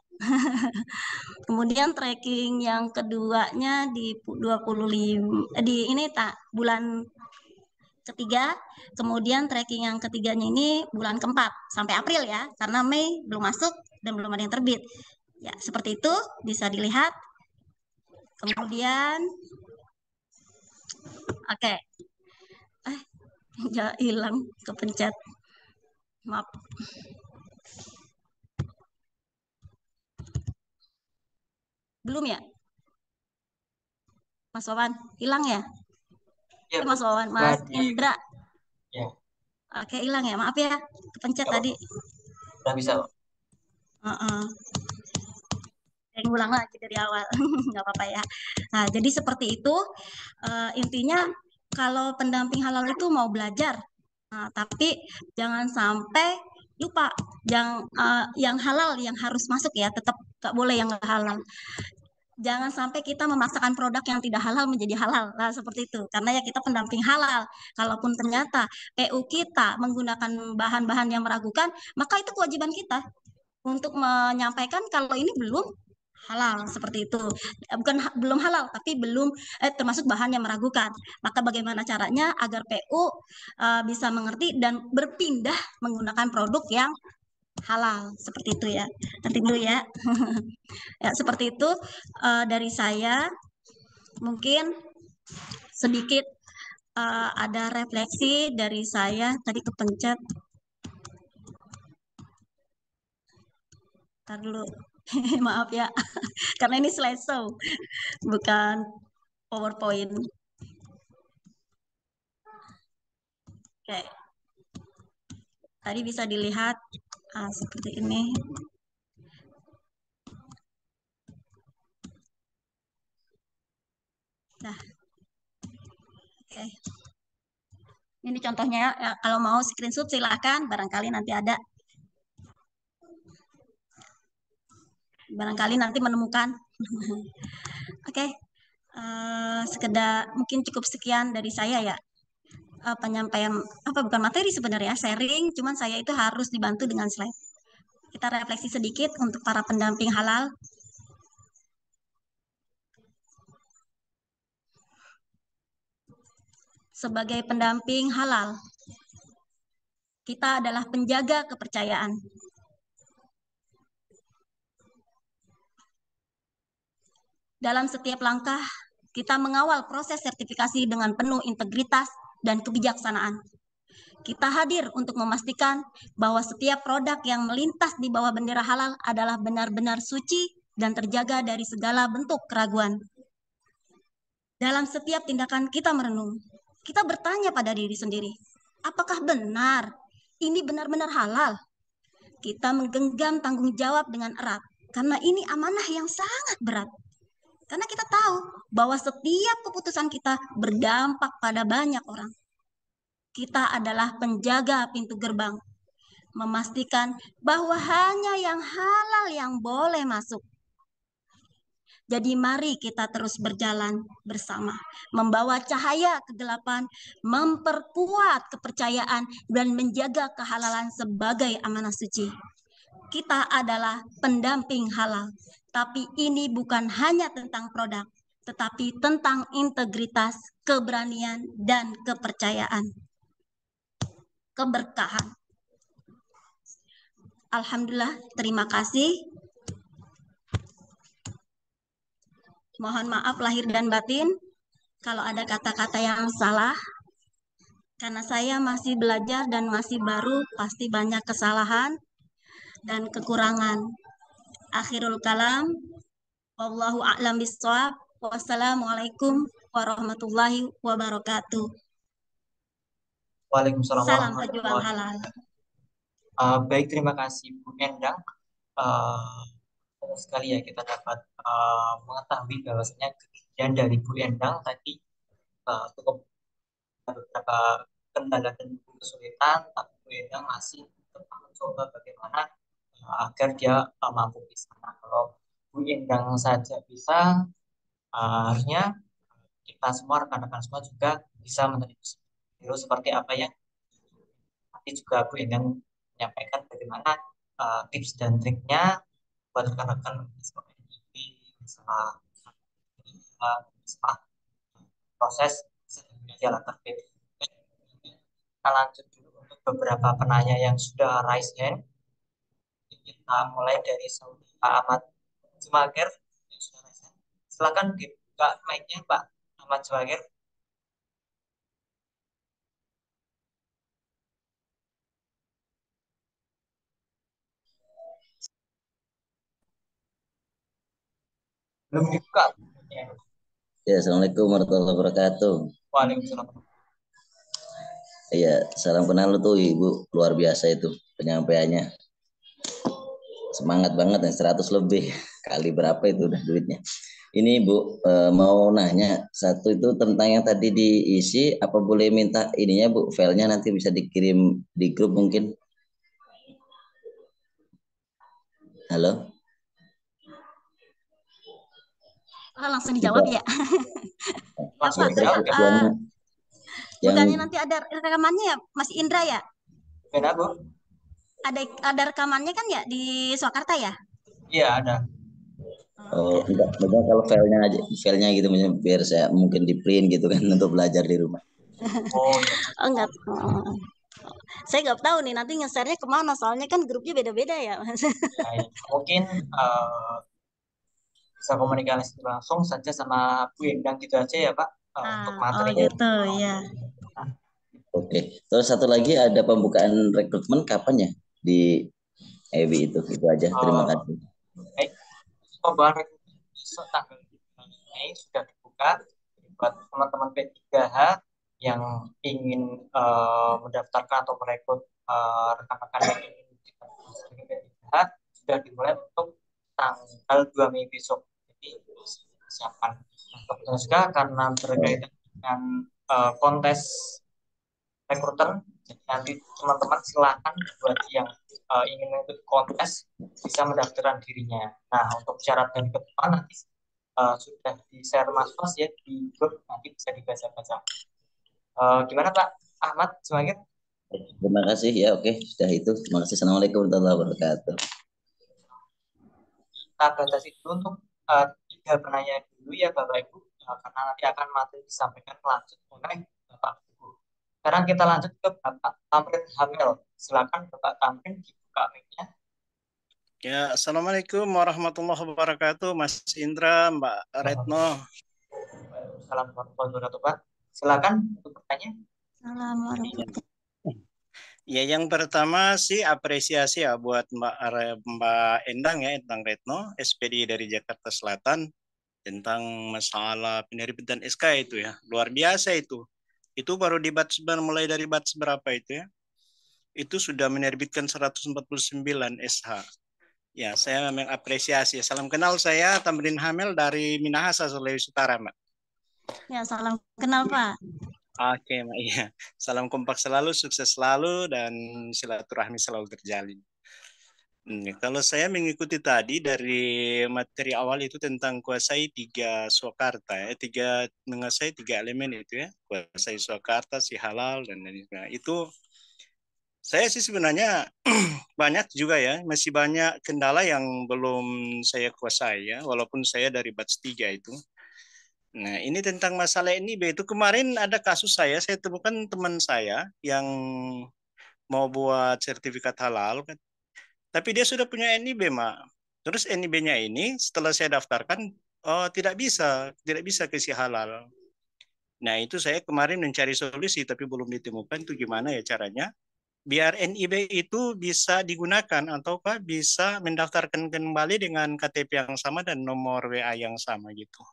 Kemudian tracking yang keduanya di 25, di ini bulan ketiga, kemudian tracking yang ketiganya ini bulan keempat sampai April ya, karena Mei belum masuk dan belum ada yang terbit. Ya, seperti itu bisa dilihat. Kemudian, oke, ya hilang, kepencet. Maaf. Belum ya? Mas Wawan, hilang ya? Ya, Bu. Mas Wawan, Nah, Mas Indra. ya, Oke, hilang ya. Maaf ya, kepencet tadi. udah bisa, Pak. Saya ngulang lagi dari awal, nggak apa-apa ya. Nah, jadi seperti itu. Intinya kalau pendamping halal itu mau belajar, tapi jangan sampai lupa yang halal yang harus masuk ya, tetap nggak boleh yang nggak halal. Jangan sampai kita memaksakan produk yang tidak halal menjadi halal. Nah, seperti itu. Karena ya kita pendamping halal. Kalaupun ternyata PU kita menggunakan bahan-bahan yang meragukan, maka itu kewajiban kita untuk menyampaikan kalau ini belum halal seperti itu. Bukan belum halal tapi belum termasuk bahan yang meragukan. Maka bagaimana caranya agar PU bisa mengerti dan berpindah menggunakan produk yang halal seperti itu ya. Nanti dulu ya. Ya, seperti itu dari saya. Mungkin sedikit ada refleksi dari saya tadi kepencet. Ntar dulu. Maaf ya, karena ini slideshow, bukan PowerPoint. Oke, tadi bisa dilihat seperti ini. Nah, oke. Ini contohnya ya, kalau mau screenshot silakan, barangkali nanti ada. Barangkali nanti menemukan. Oke, sekedar mungkin cukup sekian dari saya ya. Penyampaian apa bukan materi sebenarnya, sharing, cuman saya itu harus dibantu dengan slide. Kita refleksi sedikit untuk para pendamping halal. Sebagai pendamping halal, kita adalah penjaga kepercayaan. Dalam setiap langkah, kita mengawal proses sertifikasi dengan penuh integritas dan kebijaksanaan. Kita hadir untuk memastikan bahwa setiap produk yang melintas di bawah bendera halal adalah benar-benar suci dan terjaga dari segala bentuk keraguan. Dalam setiap tindakan kita merenung, kita bertanya pada diri sendiri, apakah benar ini benar-benar halal? Kita menggenggam tanggung jawab dengan erat, karena ini amanah yang sangat berat. Karena kita tahu bahwa setiap keputusan kita berdampak pada banyak orang. Kita adalah penjaga pintu gerbang, memastikan bahwa hanya yang halal yang boleh masuk. Jadi mari kita terus berjalan bersama, membawa cahaya kegelapan, memperkuat kepercayaan, dan menjaga kehalalan sebagai amanah suci. Kita adalah pendamping halal, tapi ini bukan hanya tentang produk, tetapi tentang integritas, keberanian, dan kepercayaan. Keberkahan. Alhamdulillah, terima kasih. Mohon maaf lahir dan batin kalau ada kata-kata yang salah. Karena saya masih belajar dan masih baru, pasti banyak kesalahan dan kekurangan. Akhirul kalam, wallahu a'lam bishawab. Wassalamualaikum warahmatullahi wabarakatuh. Waalaikumsalam Salam pejuang warahmatullahi halal. wabarakatuh. Baik, terima kasih Bu Endang. Uh, Benar sekali ya kita dapat mengetahui bahwasanya kejadian dari Bu Endang tadi cukup beberapa kendala dan kesulitan, tapi Bu Endang masih tetap mencoba bagaimana agar dia mampu di sana. Kalau Bu Endang saja bisa, harusnya kita semua rekan-rekan semua juga bisa menerima seperti apa yang nanti juga Bu Endang menyampaikan bagaimana tips dan triknya buat rekan-rekan seperti ini, masalah masalah proses jalan terbit. Kita lanjut dulu untuk beberapa penanya yang sudah raise hand. Kita mulai dari Saudi Pak Ahmad Jumager yang sudah raise hand. Silakan dibuka mic-nya Pak Ahmad Jumager. Belum dibuka. Ya. Ya, Assalamualaikum warahmatullahi wabarakatuh. Waalaikumsalam. Iya, salam kenal tuh Ibu, luar biasa itu penyampaiannya. Semangat banget nih, 100 lebih. Kali berapa itu udah duitnya. Ini Bu, mau nanya satu itu tentang yang tadi diisi, apa boleh minta ininya Bu, filenya nanti bisa dikirim di grup mungkin? Halo? Langsung dijawab ya. Langsung Apa? dijawab ya. Bukannya nanti ada rekamannya ya, Mas Indra ya? Beda Bu? Ada rekamannya kan ya di Swakarta ya? Iya ada. Oh, enggak, kalau filenya aja, filenya gitu biar saya mungkin di print gitu kan untuk belajar di rumah. Oh iya. Oh enggak. Saya nggak tahu nih nanti nge-share-nya kemana, soalnya kan grupnya beda-beda ya. Ya, ya. Mungkin bisa komunikasi langsung saja sama Bu Endang gitu aja ya Pak, untuk Oh materinya. gitu ya. Nah, Oke. Terus satu lagi ada pembukaan rekrutmen kapan ya di EWI itu? Itu aja. Terima eh, kasih. baik, pembahasan rekrutmen besok tanggal 5 Mei sudah dibuka buat teman-teman P3H yang ingin mendaftarkan atau merekrut rekan-rekan yang ingin didaftarkan sebagai P3H sudah dimulai untuk tanggal 2 Mei besok. Jadi siapkan. Nah, kebetulan juga karena Oh, berkaitan dengan kontes rekruter, jadi nanti teman-teman silakan buat yang ingin mengikuti kontes bisa mendaftarkan dirinya. Nah, untuk syarat dan ketentuan nanti sudah di-share Mas Mas ya di grup, nanti bisa dibaca-baca. Gimana Pak Ahmad semangat? terima kasih ya. Oke, sudah itu. Terima kasih. Assalamualaikum warahmatullahi wabarakatuh. Kita batasi dulu untuk tiga penanya dulu ya Bapak Ibu, karena nanti akan materi disampaikan lanjut oleh Bapak Ibu. Sekarang kita lanjut ke Bapak Tamrin Hamil. Silakan Bapak Tamrin dibuka mic-nya. Ya, Assalamualaikum warahmatullahi wabarakatuh, Mas Indra, Mbak Retno. Salam warahmatullahi wabarakatuh Pak. Silakan untuk bertanya. Assalamualaikum. Ya, yang pertama sih apresiasi ya buat Mbak Endang ya, Endang Retno, SPD dari Jakarta Selatan, tentang masalah penerbitan SK itu ya. Luar biasa itu. Itu baru di batch mulai dari batch berapa itu ya? Itu sudah menerbitkan 149 SH. Ya, saya mengapresiasi. Salam kenal, saya Tamrin Hamil dari Minahasa, Sulawesi Utara, Mbak. Ya, salam kenal Pak. Oke, Mbak. Iya. Salam kompak selalu, sukses selalu, dan silaturahmi selalu terjalin. Kalau saya mengikuti tadi dari materi awal itu tentang kuasai tiga swakarta, ya, menguasai tiga elemen itu ya, kuasai swakarta, si halal, dan lain sebagainya. Itu saya sih sebenarnya banyak juga ya, masih banyak kendala yang belum saya kuasai ya, walaupun saya dari batch 3 itu. Nah, ini tentang masalah NIB itu kemarin ada kasus saya temukan teman saya yang mau buat sertifikat halal kan. Tapi dia sudah punya NIB, Mak. Terus NIB-nya ini setelah saya daftarkan, oh tidak bisa kasih halal. Nah, itu saya kemarin mencari solusi tapi belum ditemukan itu gimana ya caranya. Biar NIB itu bisa digunakan ataukah bisa mendaftarkan kembali dengan KTP yang sama dan nomor WA yang sama gitu.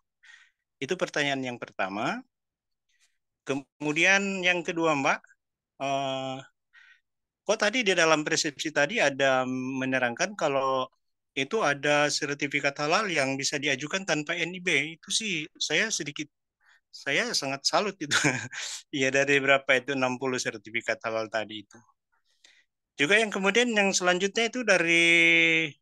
Itu pertanyaan yang pertama. Kemudian yang kedua, Mbak, eh, kok tadi di dalam persepsi tadi ada menerangkan kalau itu ada sertifikat halal yang bisa diajukan tanpa NIB. Itu sih saya sangat salut itu. Ya dari berapa itu 60 sertifikat halal tadi itu. Juga yang kemudian yang selanjutnya itu dari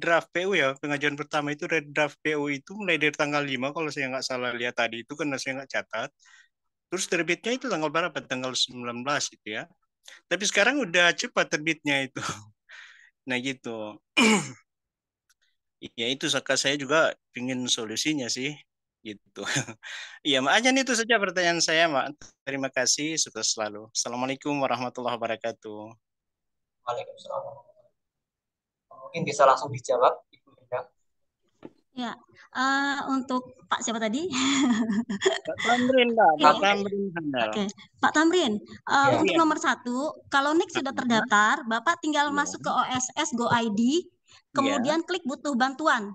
draft PU ya, pengajuan pertama itu dari draft PU itu mulai dari tanggal 5 kalau saya nggak salah lihat tadi itu karena saya nggak catat. Terus terbitnya itu tanggal berapa? Tanggal 19 itu ya. Tapi sekarang udah cepat terbitnya itu. Nah gitu. Ya itu saya juga ingin solusinya sih. Gitu. Iya, makanya itu saja pertanyaan saya, Mak. Terima kasih, sukses selalu. Assalamualaikum warahmatullahi wabarakatuh. Waalaikumsalam. Mungkin bisa langsung dijawab Ibu Endang. Ya, untuk Pak siapa tadi? Pak Tamrin, Pak. Pak Oke, Tamrin Handal. Oke, Pak Tamrin, Ya, untuk Iya. nomor satu, kalau NIK sudah terdaftar, Bapak tinggal Iya. masuk ke OSS Go ID, Iya. kemudian klik butuh bantuan.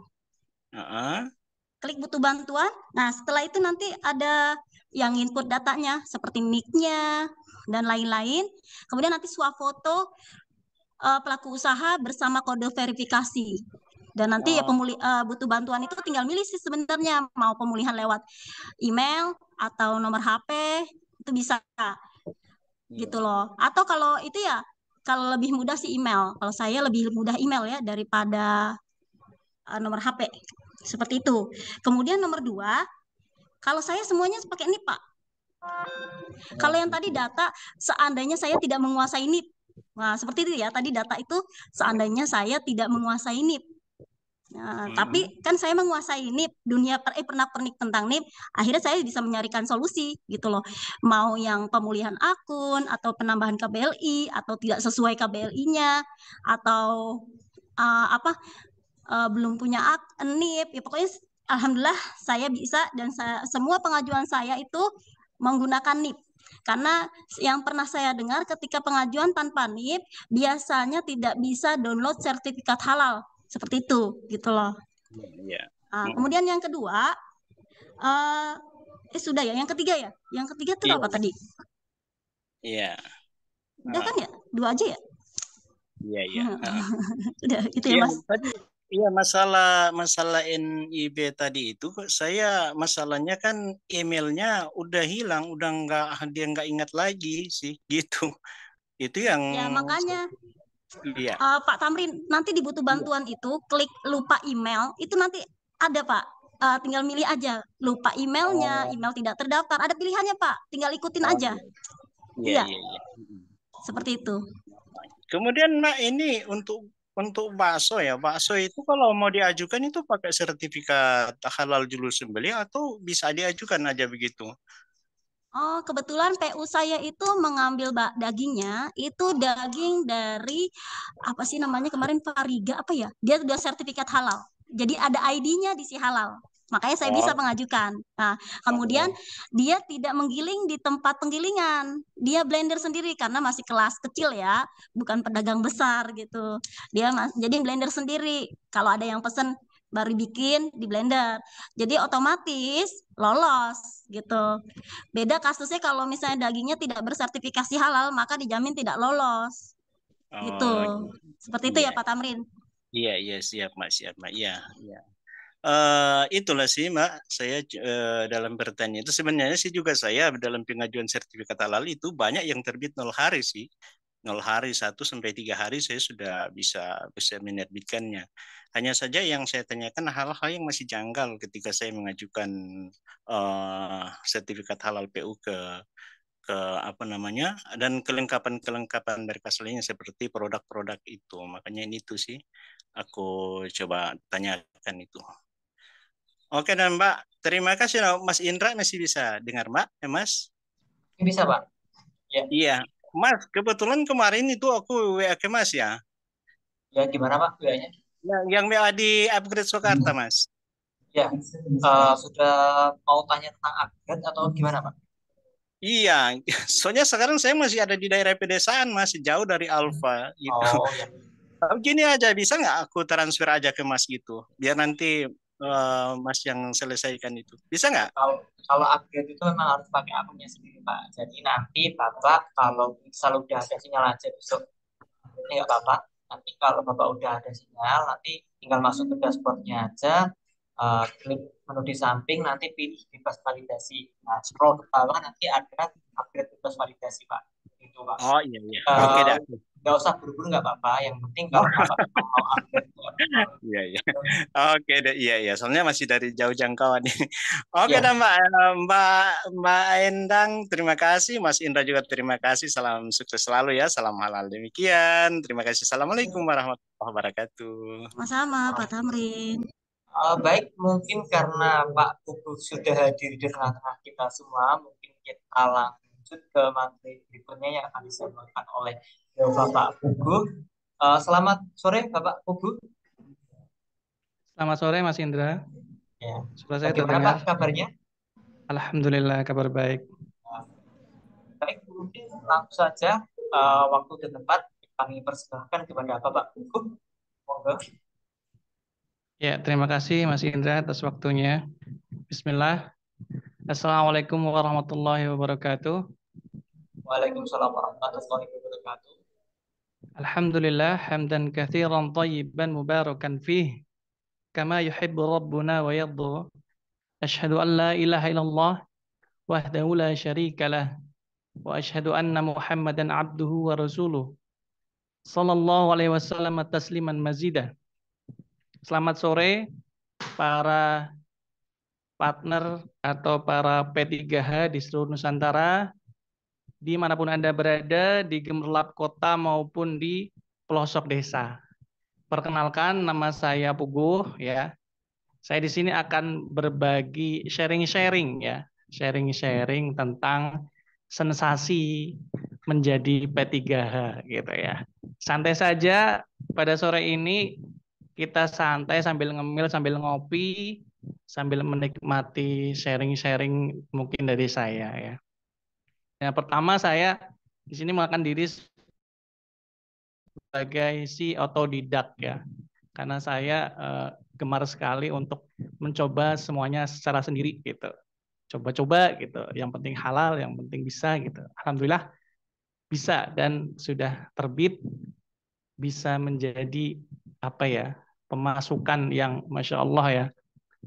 Heeh. Klik butuh bantuan. Nah, setelah itu nanti ada yang input datanya seperti NIK-nya dan lain-lain. Kemudian nanti swafoto pelaku usaha bersama kode verifikasi. Dan nanti ya Oh, butuh bantuan itu tinggal milih sih sebenarnya mau pemulihan lewat email atau nomor HP itu bisa gitu iya. loh. Atau kalau itu ya kalau lebih mudah sih email. Kalau saya lebih mudah email ya daripada nomor HP. Seperti itu. Kemudian nomor dua, kalau saya semuanya pakai NIP, Pak. Kalau yang tadi data, seandainya saya tidak menguasai NIP. Nah, seperti itu ya. Tadi data itu seandainya saya tidak menguasai NIP. Tapi kan saya menguasai NIP, dunia pernak-pernik tentang NIP, akhirnya saya bisa menyarikan solusi gitu loh. Mau yang pemulihan akun atau penambahan KBLI atau tidak sesuai KBLI-nya atau belum punya NIP, ya pokoknya alhamdulillah saya bisa, dan semua pengajuan saya itu menggunakan NIP. Karena yang pernah saya dengar ketika pengajuan tanpa NIP biasanya tidak bisa download sertifikat halal seperti itu gitu loh. Iya. Kemudian yang kedua, sudah ya, yang ketiga ya, yang ketiga itu apa tadi? Iya. Udah kan ya, 2 aja ya. Iya. Sudah itu ya, Mas. Tadi iya, masalah NIB tadi itu saya masalahnya kan emailnya udah hilang, udah dia nggak ingat lagi sih gitu. Itu yang ya makanya iya. Pak Tamrin, nanti dibutuh bantuan itu klik lupa email, itu nanti ada Pak, tinggal milih aja lupa emailnya, email tidak terdaftar, ada pilihannya Pak, tinggal ikutin aja. Iya. Seperti itu. Kemudian Mak, ini untuk bakso ya, bakso itu kalau mau diajukan itu pakai sertifikat halal julu sembelih atau bisa diajukan aja begitu? Oh, kebetulan PU saya itu mengambil dagingnya, itu daging dari apa sih namanya kemarin, Fariga apa ya? Dia udah sertifikat halal. Jadi ada ID-nya di si halal. Makanya saya bisa mengajukan. Nah, kemudian dia tidak menggiling di tempat penggilingan. Dia blender sendiri karena masih kelas kecil ya, bukan pedagang besar gitu. Dia jadi blender sendiri. Kalau ada yang pesen baru bikin di blender. Jadi otomatis lolos gitu. Beda kasusnya kalau misalnya dagingnya tidak bersertifikasi halal, maka dijamin tidak lolos. Gitu. Seperti itu ya Pak Tamrin. Iya, siap Mak. Iya. Itulah sih Mak, saya dalam bertanya itu sebenarnya sih juga saya dalam pengajuan sertifikat halal itu banyak yang terbit 0 hari sih. 0 hari, 1 sampai 3 hari saya sudah bisa menerbitkannya. Hanya saja yang saya tanyakan hal-hal yang masih janggal ketika saya mengajukan sertifikat halal PU ke apa namanya, dan kelengkapan berkas lainnya seperti produk-produk itu. Makanya ini tuh sih aku coba tanyakan itu. Oke dan Mbak, terima kasih. Mas Indra masih bisa dengar Mbak? Ya Mas? Bisa Pak. Ya. Iya, Mas. Kebetulan kemarin itu aku WA ke Mas ya. Ya gimana Pak WA-nya? Yang WA di Upgrade Soekarta Mas. Ya, sudah mau tanya tentang upgrade atau gimana Pak? Iya, soalnya sekarang saya masih ada di daerah pedesaan, masih jauh dari Alfa gitu. Oh ya. Gini aja, bisa nggak aku transfer aja ke Mas gitu, biar nanti Mas yang selesaikan itu. Bisa nggak? Kalau upgrade itu memang harus pakai akunnya sendiri Pak. Jadi nanti Bapak kalau misal udah ada sinyal aja besok, ini nggak apa-apa. Nanti kalau Bapak udah ada sinyal, nanti tinggal masuk ke dashboardnya aja, klik menu di samping, nanti pilih bebas validasi. Nah, scroll ke bawah nanti ada upgrade bebas validasi Pak. Itu Pak. Oh iya. Oke dah. Nggak usah buru-buru nggak apa-apa. Yang penting kalau Bapak mau upgrade. Iya. Oke deh, iya. Soalnya masih dari jauh jangkauan nih. Oke Ya. dah Mbak Endang, terima kasih. Mas Indra juga terima kasih. Salam sukses selalu ya. Salam halal demikian. Terima kasih. Assalamualaikum warahmatullahi wabarakatuh. Sama-sama Pak Tamrin. Baik, mungkin karena Pak Kuku sudah hadir di tengah-tengah kita semua, mungkin kita lanjut ke materi berikutnya yang akan disampaikan oleh Bapak Kuku. Selamat sore Bapak Kuku. Selamat sore Mas Indra. Ya. Suara saya Bagaimana terdengar? Pak kabarnya? Alhamdulillah kabar baik. Baik, mungkin langsung saja waktu dan tempat kami persilahkan kepada Bapak Kuku. Monggo. Ya, terima kasih Mas Indra atas waktunya. Bismillah. Assalamualaikum warahmatullahi wabarakatuh. Waalaikumsalam warahmatullahi wabarakatuh. Alhamdulillah hamdan katsiran thayyiban mubarakan fih kama yuhibbu rabbuna wa yadhu. Asyhadu an la ilaha illallah wahdahu la syarika lah wa asyhadu anna Muhammadan abduhu wa rasuluh. Sallallahu alaihi wasallam tasliman mazidah. Selamat sore para partner atau para P3H di seluruh Nusantara, dimanapun Anda berada, di gemerlap kota maupun di pelosok desa. Perkenalkan, nama saya Puguh ya. Saya di sini akan berbagi sharing-sharing ya, sharing-sharing tentang sensasi menjadi P3H gitu ya. Santai saja pada sore ini, kita santai sambil ngemil, sambil ngopi, sambil menikmati sharing-sharing mungkin dari saya ya. Yang pertama, saya di sini mengenalkan diri sebagai si otodidak ya. Karena saya gemar sekali untuk mencoba semuanya secara sendiri gitu. Coba-coba gitu. Yang penting halal, yang penting bisa gitu. Alhamdulillah bisa dan sudah terbit, bisa menjadi apa ya, pemasukan yang Masya Allah ya,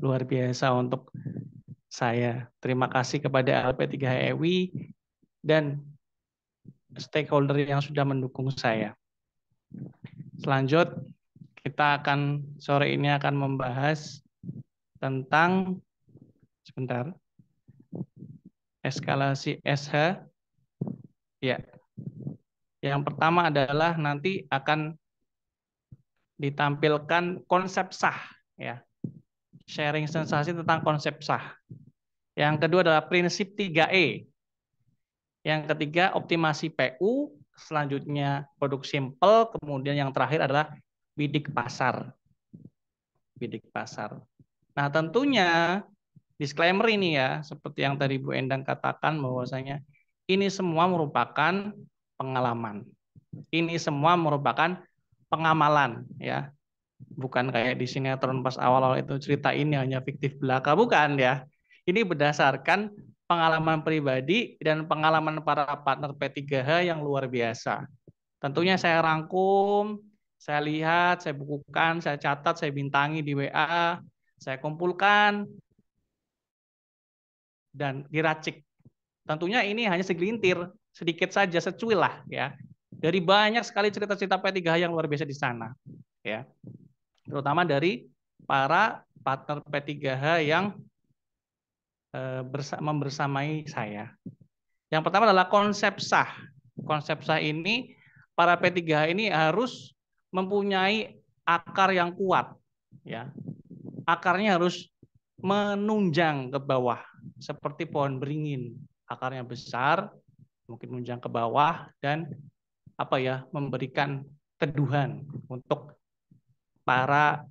luar biasa untuk saya. Terima kasih kepada LP3HEWI dan stakeholder yang sudah mendukung saya. Selanjutnya kita akan sore ini akan membahas tentang sebentar eskalasi SH ya. Yang pertama adalah nanti akan ditampilkan konsep sah ya. Sharing sensasi tentang konsep sah. Yang kedua adalah prinsip 3E. Yang ketiga optimasi PU, selanjutnya produk simpel, kemudian yang terakhir adalah bidik pasar. Bidik pasar. Nah, tentunya disclaimer ini ya, seperti yang tadi Bu Endang katakan bahwasanya ini semua merupakan pengalaman. Ini semua merupakan pengamalan ya. Bukan kayak di sinetron pas awal-awal itu cerita ini hanya fiktif belaka, bukan ya. Ini berdasarkan pengalaman pribadi dan pengalaman para partner P3H yang luar biasa. Tentunya saya rangkum, saya lihat, saya bukukan, saya catat, saya bintangi di WA, saya kumpulkan, dan diracik. Tentunya ini hanya segelintir, sedikit saja, secuil lah ya. Dari banyak sekali cerita-cerita P3H yang luar biasa di sana, ya. Terutama dari para partner P3H yang membersamai saya. Yang pertama adalah konsep sah. Konsep sah ini para P3H ini harus mempunyai akar yang kuat, ya. Akarnya harus menunjang ke bawah seperti pohon beringin, akarnya besar, mungkin menunjang ke bawah dan apa ya, memberikan teduhan untuk para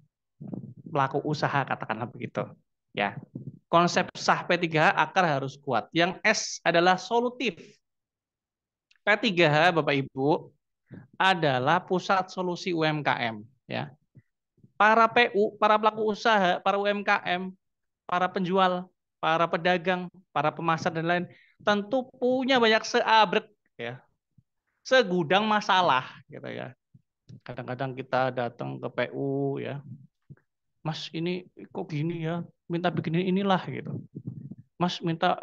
pelaku usaha, katakanlah begitu. Ya. Konsep sah P3H akar harus kuat. Yang S adalah solutif. P3H Bapak Ibu adalah pusat solusi UMKM, ya. Para PU, para pelaku usaha, para UMKM, para penjual, para pedagang, para pemasar dan lain tentu punya banyak seabrek ya. Segudang masalah gitu ya. Kadang-kadang kita datang ke PU ya. Mas ini kok gini ya? Minta bikinin inilah gitu. Mas minta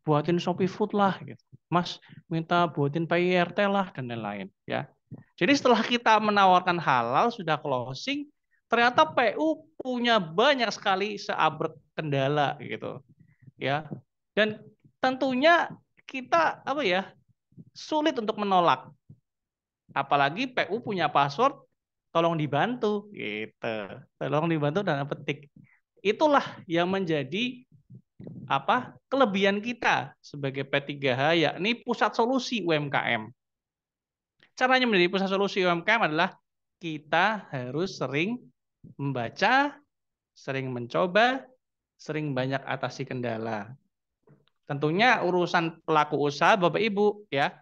buatin Shopee Food lah gitu. Mas minta buatin PYRT lah dan lain-lain ya. Jadi setelah kita menawarkan halal sudah closing, ternyata PU punya banyak sekali seabrek kendala gitu ya. Dan tentunya kita apa ya, sulit untuk menolak. Apalagi PU punya password tolong dibantu gitu. Tolong dibantu dan petik. Itulah yang menjadi apa? Kelebihan kita sebagai P3H, yakni pusat solusi UMKM. Caranya menjadi pusat solusi UMKM adalah kita harus sering membaca, sering mencoba, sering banyak atasi kendala. Tentunya urusan pelaku usaha Bapak Ibu ya,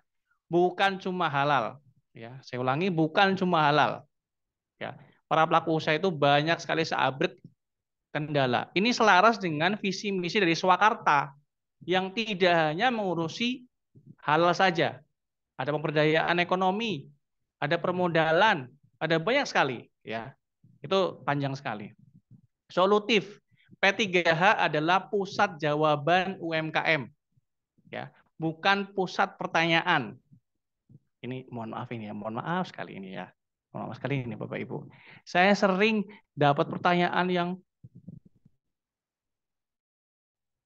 bukan cuma halal. Ya, saya ulangi, bukan cuma halal. Ya, para pelaku usaha itu banyak sekali seabrek kendala. Ini selaras dengan visi misi dari Swakarta yang tidak hanya mengurusi halal saja. Ada pemberdayaan ekonomi, ada permodalan, ada banyak sekali ya. Itu panjang sekali. Solutif. P3H adalah pusat jawaban UMKM. Ya, bukan pusat pertanyaan. Ini mohon maaf ini ya, mohon maaf sekali ini ya. Mohon maaf sekali ini Bapak Ibu. Saya sering dapat pertanyaan yang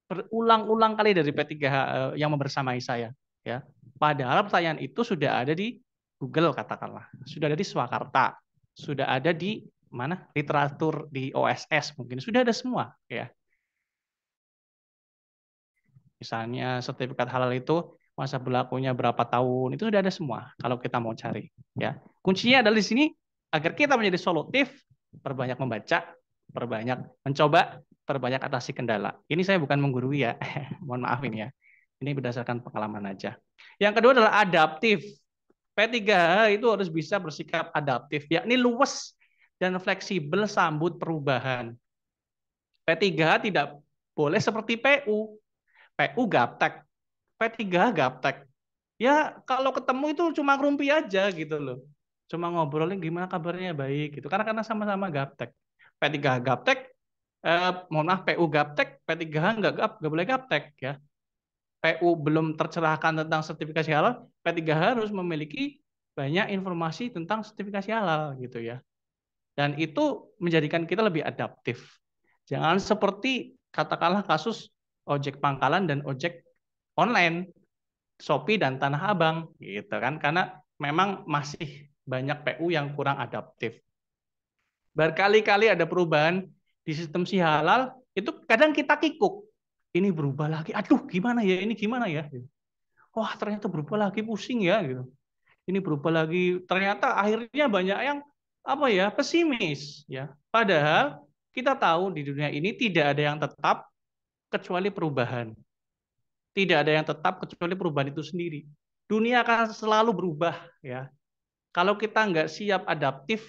berulang-ulang kali dari P3H yang membersamai saya ya. Padahal pertanyaan itu sudah ada di Google katakanlah, sudah ada di Swakarta. sudah ada di mana? Literatur di OSS mungkin sudah ada semua ya. Misalnya sertifikat halal itu masa berlakunya berapa tahun, itu sudah ada semua kalau kita mau cari ya. Kuncinya adalah di sini agar kita menjadi solutif, perbanyak membaca, perbanyak mencoba, perbanyak atasi kendala. Ini saya bukan menggurui ya. Mohon maaf ini ya. Ini berdasarkan pengalaman aja. Yang kedua adalah adaptif. P3H itu harus bisa bersikap adaptif, yakni luwes dan fleksibel sambut perubahan. P3H tidak boleh seperti PU. PU gaptek, P3H gaptek. Ya kalau ketemu itu cuma ngerumpi aja gitu loh. Cuma ngobrolin gimana kabarnya baik gitu. Karena sama-sama gaptek. P3H gaptek, mohon maaf PU gaptek, P3H nggak boleh gaptek ya. PU belum tercerahkan tentang sertifikasi halal, P3H harus memiliki banyak informasi tentang sertifikasi halal gitu ya. Dan itu menjadikan kita lebih adaptif. Jangan seperti katakanlah kasus ojek pangkalan dan ojek online, Shopee dan Tanah Abang gitu kan, karena memang masih banyak PU yang kurang adaptif. Berkali-kali ada perubahan di sistem si halal, itu kadang kita kikuk. Ini berubah lagi, aduh gimana ya, ini gimana ya. Wah ternyata berubah lagi, pusing ya gitu. Ini berubah lagi, ternyata akhirnya banyak yang apa ya, pesimis ya. Padahal kita tahu di dunia ini tidak ada yang tetap kecuali perubahan. Tidak ada yang tetap kecuali perubahan itu sendiri. Dunia akan selalu berubah ya. Kalau kita nggak siap adaptif,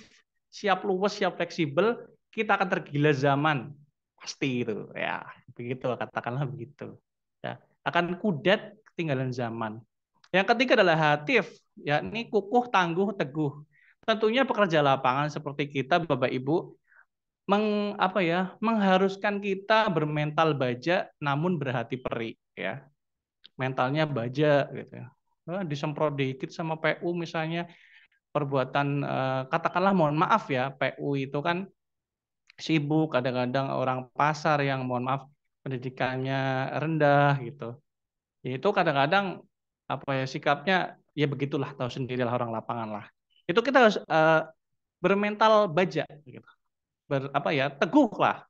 siap luwes, siap fleksibel, kita akan tergila zaman. Pasti itu ya. Begitu katakanlah begitu. Ya, akan kudet ketinggalan zaman. Yang ketiga adalah hatif, yakni kukuh, tangguh, teguh. Tentunya pekerja lapangan seperti kita, Bapak Ibu, mengharuskan kita bermental baja namun berhati peri ya. Mentalnya baja gitu ya. Disemprot dikit sama PU misalnya perbuatan katakanlah mohon maaf ya, PU itu kan sibuk, kadang-kadang orang pasar yang mohon maaf pendidikannya rendah gitu. Itu kadang-kadang apa ya sikapnya ya begitulah, tahu sendirilah orang lapangan lah. Itu kita harus bermental baja gitu. Teguh lah.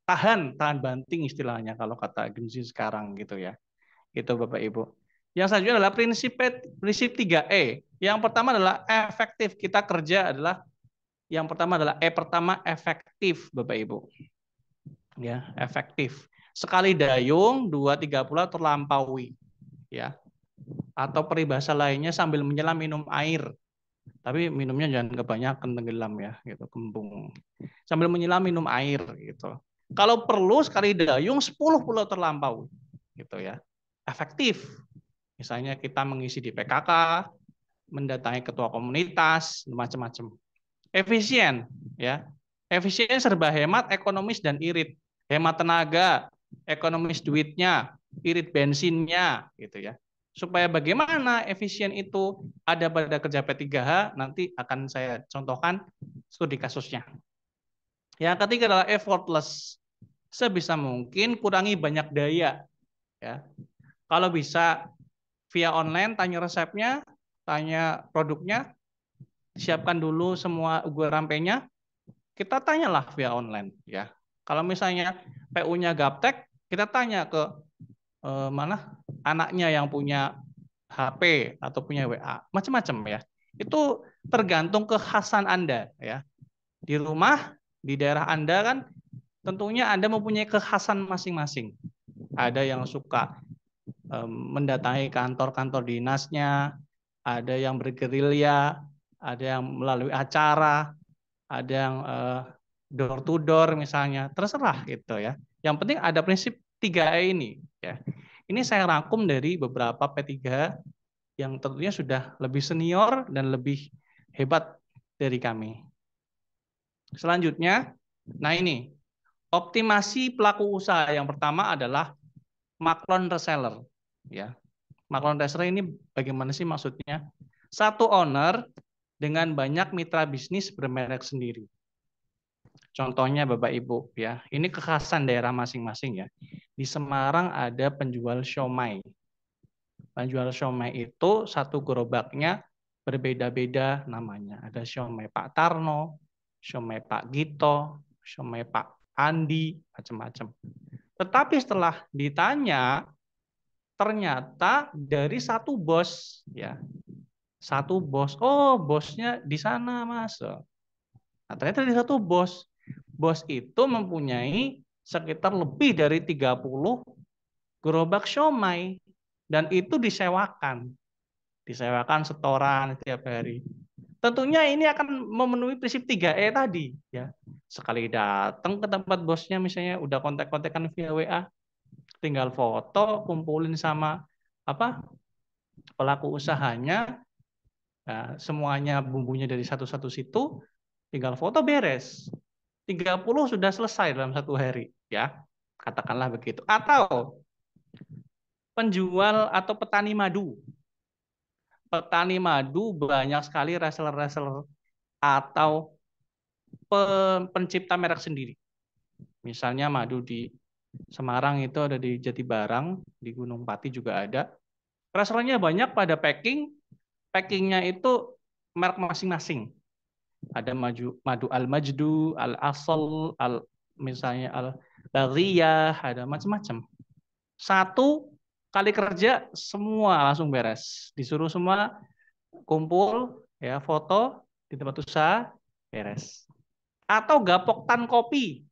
Tahan banting istilahnya kalau kata Genzi sekarang gitu ya. Itu Bapak Ibu. Yang selanjutnya adalah prinsip 3E. Yang pertama adalah efektif. Kita kerja adalah yang pertama adalah pertama efektif Bapak Ibu. Ya, efektif. Sekali dayung, 2-3 pulau terlampaui. Ya. Atau peribahasa lainnya sambil menyelam minum air. Tapi minumnya jangan kebanyakan, tenggelam ya, gitu, kembung. Sambil menyelam minum air gitu. Kalau perlu sekali dayung 10 pulau terlampaui. Gitu ya. Efektif. Misalnya kita mengisi di PKK, mendatangi ketua komunitas, macam-macam. Efisien, ya. Efisien serba hemat, ekonomis dan irit. Hemat tenaga, ekonomis duitnya, irit bensinnya, gitu ya. Supaya bagaimana efisien itu ada pada kerja P3H, nanti akan saya contohkan studi kasusnya. Yang ketiga adalah effortless. Sebisa mungkin kurangi banyak daya, ya. Kalau bisa via online, tanya resepnya, tanya produknya, siapkan dulu semua URL-nya, kita tanyalah via online ya. Kalau misalnya PU-nya gaptek, kita tanya ke mana anaknya yang punya HP atau punya WA, macam-macam ya. Itu tergantung kekhasan Anda ya. Di rumah, di daerah Anda kan tentunya Anda mempunyai kekhasan masing-masing. Ada yang suka mendatangi kantor-kantor dinasnya, ada yang bergerilya, ada yang melalui acara, ada yang door to door misalnya, terserah gitu ya. Yang penting ada prinsip 3E ini ya. Ini saya rangkum dari beberapa P3 yang tentunya sudah lebih senior dan lebih hebat dari kami. Selanjutnya, nah ini optimasi pelaku usaha. Yang pertama adalah Macron reseller ya. Macron reseller ini bagaimana sih maksudnya? Satu owner dengan banyak mitra bisnis bermerek sendiri. Contohnya Bapak Ibu ya, ini kekhasan daerah masing-masing ya. Di Semarang ada penjual siomay. Penjual siomay itu satu gerobaknya berbeda-beda namanya. Ada siomay Pak Tarno, siomay Pak Gito, siomay Pak Andi, macam-macam. Tetapi setelah ditanya, ternyata dari satu bos, ya, satu bos. Oh, bosnya di sana, Mas. Nah, ternyata dari satu bos. Bos itu mempunyai sekitar lebih dari 30 gerobak siomay dan itu disewakan. Disewakan setoran setiap hari. Tentunya ini akan memenuhi prinsip 3E tadi, ya. Sekali datang ke tempat bosnya misalnya udah kontak-kontakan via WA, tinggal foto, kumpulin sama apa pelaku usahanya, nah, semuanya bumbunya dari satu-satu situ, tinggal foto beres. 30 sudah selesai dalam satu hari, ya. Katakanlah begitu. Atau penjual atau petani madu. Petani madu banyak sekali reseller-reseller atau pencipta merek sendiri. Misalnya madu di Semarang itu ada di Jatibarang, di Gunung Pati juga ada. Resellernya banyak pada packingnya itu merek masing-masing. Ada madu Al-Majdu, Al-Asal, misalnya Al-Bariyah, ada macam-macam. Satu kali kerja semua langsung beres. Disuruh semua kumpul, ya, foto di tempat usaha, beres. Atau gapoktan kopi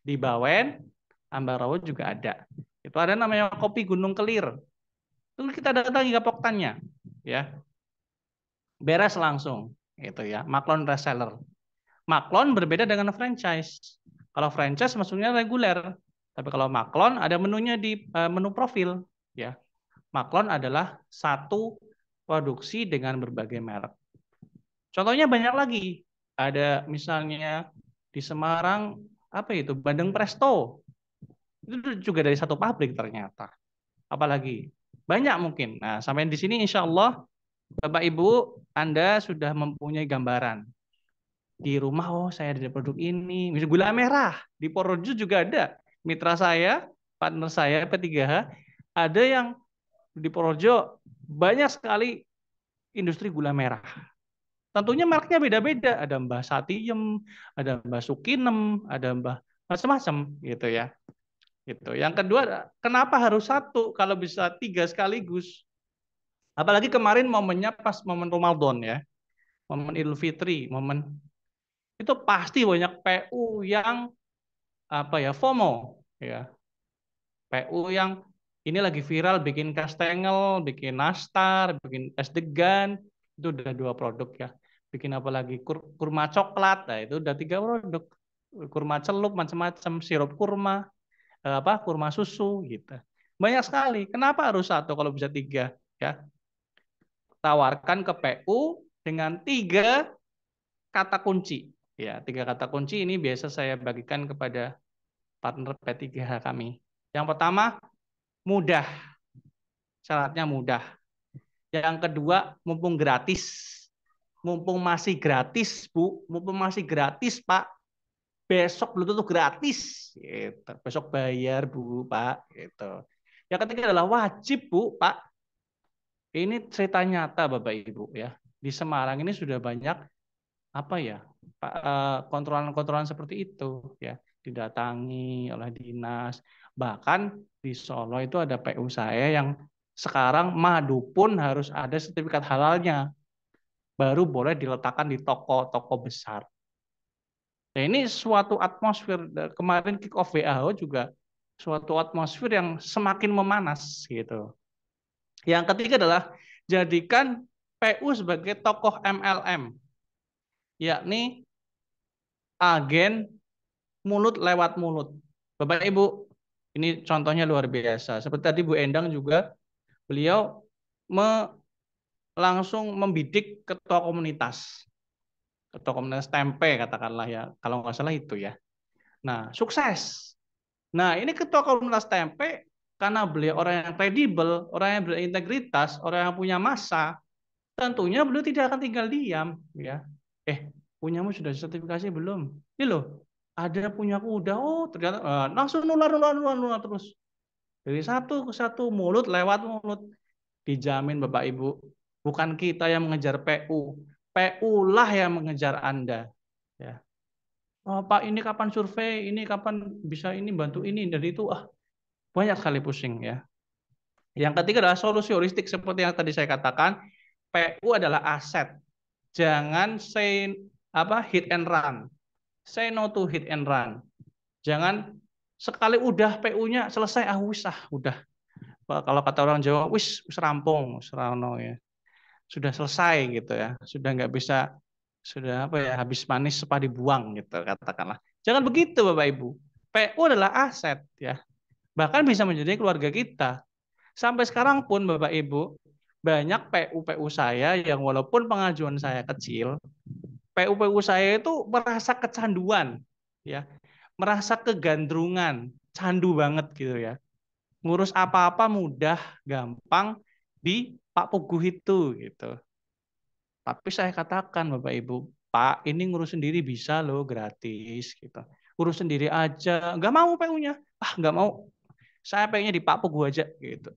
di Bawen, Ambarawa juga ada. Itu ada namanya kopi Gunung Kelir. Itu kita datangi gapoktannya, ya. Beres langsung, gitu ya. Maklon reseller. Maklon berbeda dengan franchise. Kalau franchise maksudnya reguler. Tapi kalau maklon ada menunya di menu profil, ya. Maklon adalah satu produksi dengan berbagai merek. Contohnya banyak lagi. Ada misalnya di Semarang apa itu? Bandeng Presto. Itu juga dari satu pabrik ternyata. Apalagi banyak mungkin. Nah, sampai di sini insya Allah Bapak Ibu Anda sudah mempunyai gambaran. Di rumah, oh saya ada produk ini. Misalnya gula merah. Di Purworejo juga ada. Mitra saya, partner saya P3H, ada yang di Purworejo banyak sekali industri gula merah. Tentunya mereknya beda-beda. Ada Mbah Satiem, ada Mbah Sukinem, ada Mbah macam-macam gitu ya. Gitu. Yang kedua, kenapa harus satu kalau bisa 3 sekaligus? Apalagi kemarin momennya pas momen Ramadan ya. Momen Idul Fitri, momen itu pasti banyak PU yang apa ya, FOMO ya. PU yang ini lagi viral bikin kastengel, bikin nastar, bikin es degan, itu udah 2 produk ya. Bikin apa lagi kurma coklat, nah itu udah 3 produk. Kurma celup macam-macam, sirup kurma, apa kurma susu gitu. Banyak sekali. Kenapa harus satu kalau bisa 3 ya? Tawarkan ke PU dengan 3 kata kunci. Ya, 3 kata kunci ini biasa saya bagikan kepada partner P3H kami. Yang pertama, mudah. Syaratnya mudah. Yang kedua, mumpung gratis. Mumpung masih gratis, Bu. Mumpung masih gratis, Pak. Besok belum tentu gratis. Gitu. Besok bayar, Bu, Pak. Gitu. Yang ketiga adalah wajib, Bu, Pak. Ini cerita nyata, Bapak Ibu ya. Di Semarang ini sudah banyak apa ya, kontrolan-kontrolan seperti itu ya, didatangi oleh dinas. Bahkan di Solo itu ada PU saya yang sekarang madu pun harus ada sertifikat halalnya, baru boleh diletakkan di toko-toko besar. Nah, ini suatu atmosfer, kemarin kick off WHO juga suatu atmosfer yang semakin memanas gitu. Yang ketiga adalah jadikan PU sebagai tokoh MLM, yakni agen mulut lewat mulut. Bapak Ibu, ini contohnya luar biasa. Seperti tadi Bu Endang juga, beliau langsung membidik ketua komunitas. Ketua komunitas tempe katakanlah ya, kalau nggak salah itu ya. Nah, sukses. Nah, ini ketua komunitas tempe, karena beliau orang yang kredibel, orang yang berintegritas, orang yang punya massa, tentunya beliau tidak akan tinggal diam. Ya. Punyamu sudah sertifikasi belum? Ini loh, ada punyaku udah, oh ternyata langsung nular terus. Dari satu ke satu, mulut lewat mulut. Dijamin Bapak Ibu, Bukan kita yang mengejar PU. PU lah yang mengejar Anda. Ya. Oh, Pak, ini kapan survei? Ini kapan bisa ini bantu ini dan itu? Banyak sekali pusing ya. Yang ketiga adalah solusi holistik seperti yang tadi saya katakan. PU adalah aset. Jangan hit and run. Say no to hit and run. Jangan sekali udah PU-nya selesai udah. Kalau kata orang Jawa wis rampung, serano ya. Sudah selesai gitu ya. Sudah nggak bisa habis manis sepah dibuang gitu katakanlah. Jangan begitu Bapak Ibu. PU adalah aset ya. Bahkan bisa menjadi keluarga kita. Sampai sekarang pun Bapak Ibu, banyak PU-PU saya yang walaupun pengajuan saya kecil, PU-PU saya itu merasa kecanduan ya. Merasa kegandrungan, candu banget gitu ya. Ngurus apa-apa mudah, gampang di Pak Puguh itu gitu. Tapi saya katakan Bapak Ibu, Pak, ini ngurus sendiri bisa loh, gratis gitu. Urus sendiri aja, nggak mau PU-nya. Nggak mau. Saya pengennya di Pak Puguh aja gitu.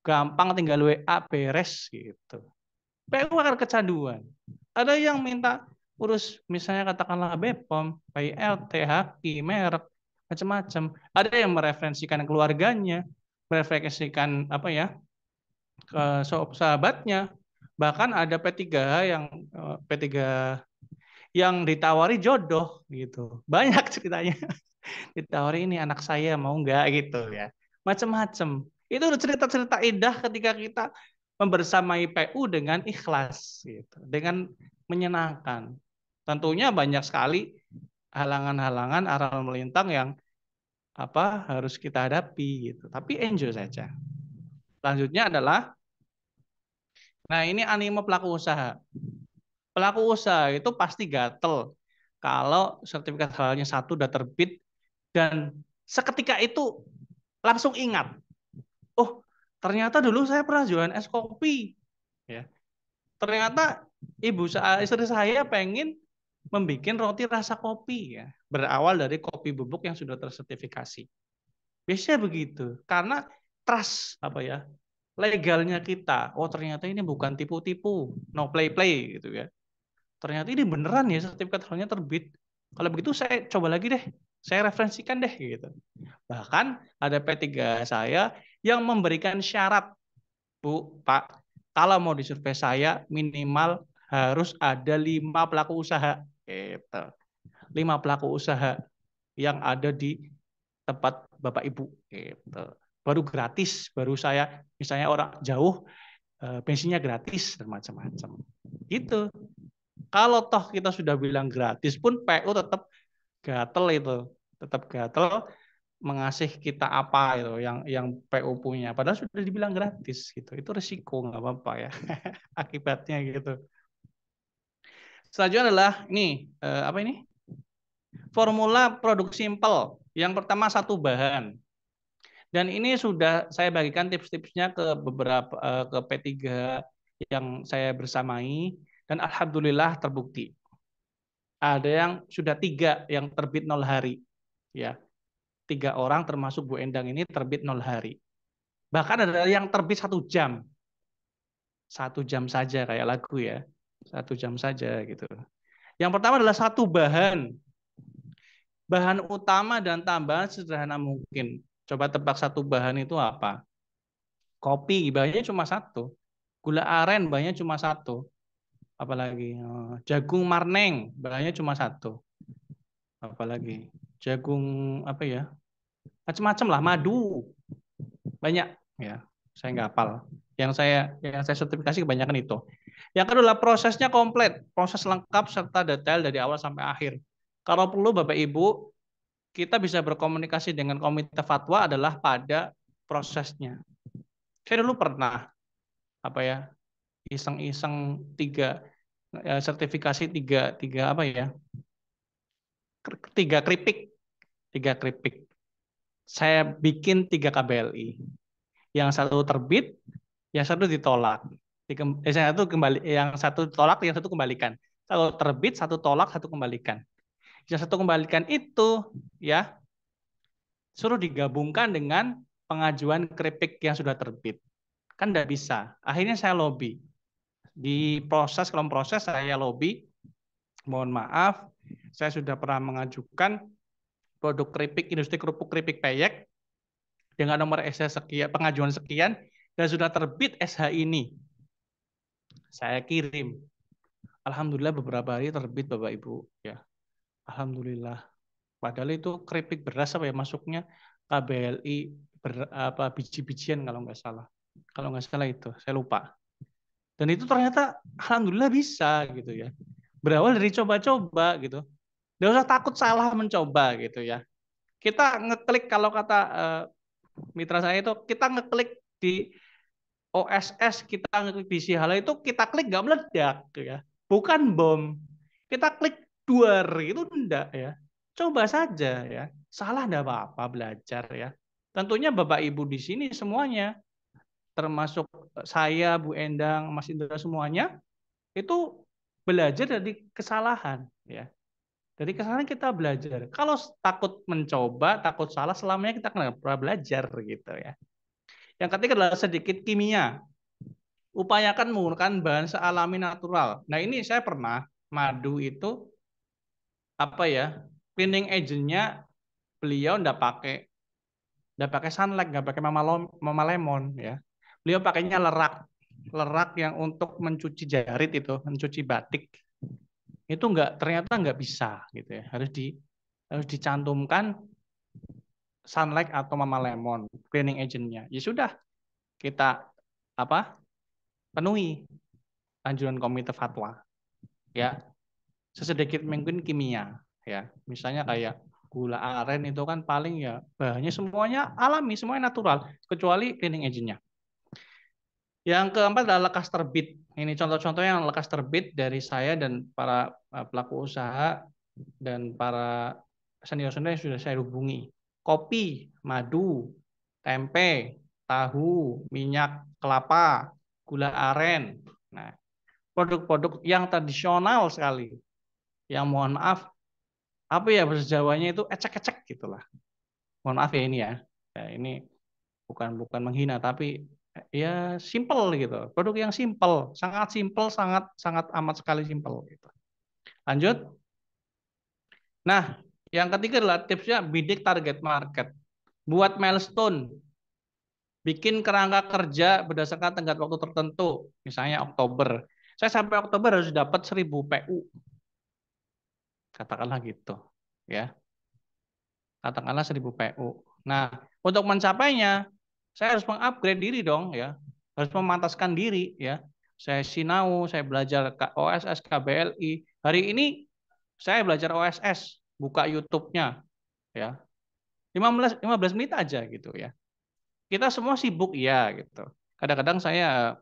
Gampang tinggal WA beres gitu. PU akan kecanduan. Ada yang minta urus misalnya katakanlah BPOM, PILT, HAKI, merek, macam-macam. Ada yang mereferensikan keluarganya, mereferensikan ke sahabatnya. Bahkan ada P3H yang ditawari jodoh gitu. Banyak ceritanya. Ditawari ini anak saya mau nggak gitu ya. Macam-macam. Itu cerita-cerita indah ketika kita membersamai PU dengan ikhlas gitu, dengan menyenangkan. Tentunya banyak sekali halangan-halangan aral melintang yang harus kita hadapi gitu. Tapi enjoy saja. Selanjutnya adalah ini animo pelaku usaha. Pelaku usaha itu pasti gatel kalau sertifikat halalnya 1 udah terbit dan seketika itu langsung ingat, oh ternyata dulu saya pernah jualan es kopi, ya. Ternyata istri saya pengen membuat roti rasa kopi, ya, berawal dari kopi bubuk yang sudah tersertifikasi. Biasanya begitu, karena trust legalnya kita. Oh ternyata ini bukan tipu-tipu, no play-play gitu ya. Ternyata ini beneran ya sertifikat halalnya terbit. Kalau begitu saya coba lagi deh, saya referensikan deh gitu. Bahkan ada P3 saya yang memberikan syarat, Bu, Pak, kalau mau disurvei saya minimal harus ada 5 pelaku usaha. Gitu. 5 pelaku usaha yang ada di tempat Bapak Ibu. Gitu. Baru gratis, baru saya misalnya orang jauh bensinnya gratis dan macam-macam. Gitu. Kalau toh kita sudah bilang gratis pun PU tetap gatel itu, tetap gatel mengasih kita apa itu yang PU punya. Padahal sudah dibilang gratis gitu. Itu risiko nggak apa-apa ya akibatnya gitu. Selanjutnya adalah ini formula produk simple. Yang pertama 1 bahan. Dan ini sudah saya bagikan tips-tipsnya ke beberapa ke P3 yang saya bersamai dan alhamdulillah terbukti. Ada yang sudah 3 yang terbit 0 hari. Ya. 3 orang termasuk Bu Endang ini terbit 0 hari. Bahkan ada yang terbit 1 jam. 1 jam saja kayak lagu ya. 1 jam saja gitu. Yang pertama adalah 1 bahan. Bahan utama dan tambahan sederhana mungkin. Coba tebak 1 bahan itu apa? Kopi bahannya cuma 1. Gula aren bahannya cuma 1. Apalagi jagung marneng bahannya cuma 1. Apalagi jagung macam-macam lah, madu banyak ya. Saya nggak hafal. Yang saya sertifikasi kebanyakan itu. Yang kedua adalah prosesnya komplit, proses lengkap serta detail dari awal sampai akhir. Kalau perlu Bapak Ibu, kita bisa berkomunikasi dengan komite fatwa adalah pada prosesnya. Saya dulu pernah iseng-iseng 3 sertifikasi 3 keripik. Saya bikin 3 KBLI. Yang 1 terbit, yang 1 ditolak. Yang 1 tolak, yang 1 kembalikan. 1 terbit, 1 tolak, 1 kembalikan. Yang 1 kembalikan itu ya suruh digabungkan dengan pengajuan keripik yang sudah terbit. Kan enggak bisa. Akhirnya saya lobby. di proses, kalau proses saya lobby, mohon maaf, saya sudah pernah mengajukan produk keripik, industri kerupuk keripik peyek dengan nomor SH sekian, pengajuan sekian, dan sudah terbit SH ini. Saya kirim. Alhamdulillah beberapa hari terbit Bapak Ibu. Ya, alhamdulillah. Padahal itu keripik beras apa ya masuknya KBLI biji-bijian kalau nggak salah. Kalau nggak salah itu, saya lupa. Dan itu ternyata alhamdulillah bisa gitu ya. Berawal dari coba-coba gitu. Nggak usah takut salah mencoba gitu ya. Kita ngeklik kalau kata mitra saya itu, kita ngeklik di OSS, kita ngeklik di Sihala itu, kita klik nggak meledak gitu ya. Bukan bom. Kita klik duar itu enggak ya. Coba saja ya. Salah enggak apa-apa, belajar ya. Tentunya Bapak Ibu di sini semuanya, termasuk saya, Bu Endang, Mas Indra semuanya, itu belajar dari kesalahan ya. Dari kesalahan kita belajar. Kalau takut mencoba, takut salah, selamanya kita akan pernah belajar gitu ya. Yang ketiga adalah sedikit kimia. Upayakan menggunakan bahan sealami natural. Nah ini saya pernah madu itu apa ya, cleaning agentnya beliau nggak pakai sunlight, nggak pakai mama lemon ya. Beliau pakainya lerak yang untuk mencuci jarit itu, mencuci batik. Itu ternyata nggak bisa gitu ya. Harus dicantumkan sunlight atau mama lemon cleaning agentnya. Ya sudah, kita penuhi anjuran komite fatwa ya, sesedikit mungkin kimia ya. Misalnya kayak gula aren itu kan paling ya bahannya semuanya alami, semuanya natural kecuali cleaning agentnya. Yang keempat adalah lekas terbit. Ini contoh-contoh yang lekas terbit dari saya dan para pelaku usaha dan para senior-senior yang sudah saya hubungi. Kopi, madu, tempe, tahu, minyak kelapa, gula aren. Nah, produk-produk yang tradisional sekali. Yang mohon maaf, apa ya bahasa Jawanya itu ecek-ecek gitulah. Mohon maaf ya ini ya. Ya ini bukan menghina tapi ya simple gitu. Produk yang simple, sangat simple, sangat amat sekali simple gitu. Lanjut. Nah, yang ketiga adalah tipsnya bidik target market. Buat milestone. Bikin kerangka kerja berdasarkan tenggat waktu tertentu. Misalnya Oktober. Saya sampai Oktober harus dapat 1000 PU. Katakanlah gitu. Ya. Katakanlah 1000 PU. Nah, untuk mencapainya, saya harus mengupgrade diri dong ya. Harus memantaskan diri ya. Saya sinau, saya belajar OSS, KBLI. Hari ini saya belajar OSS, buka YouTube-nya ya. 15 menit aja gitu ya. Kita semua sibuk ya gitu. Kadang-kadang saya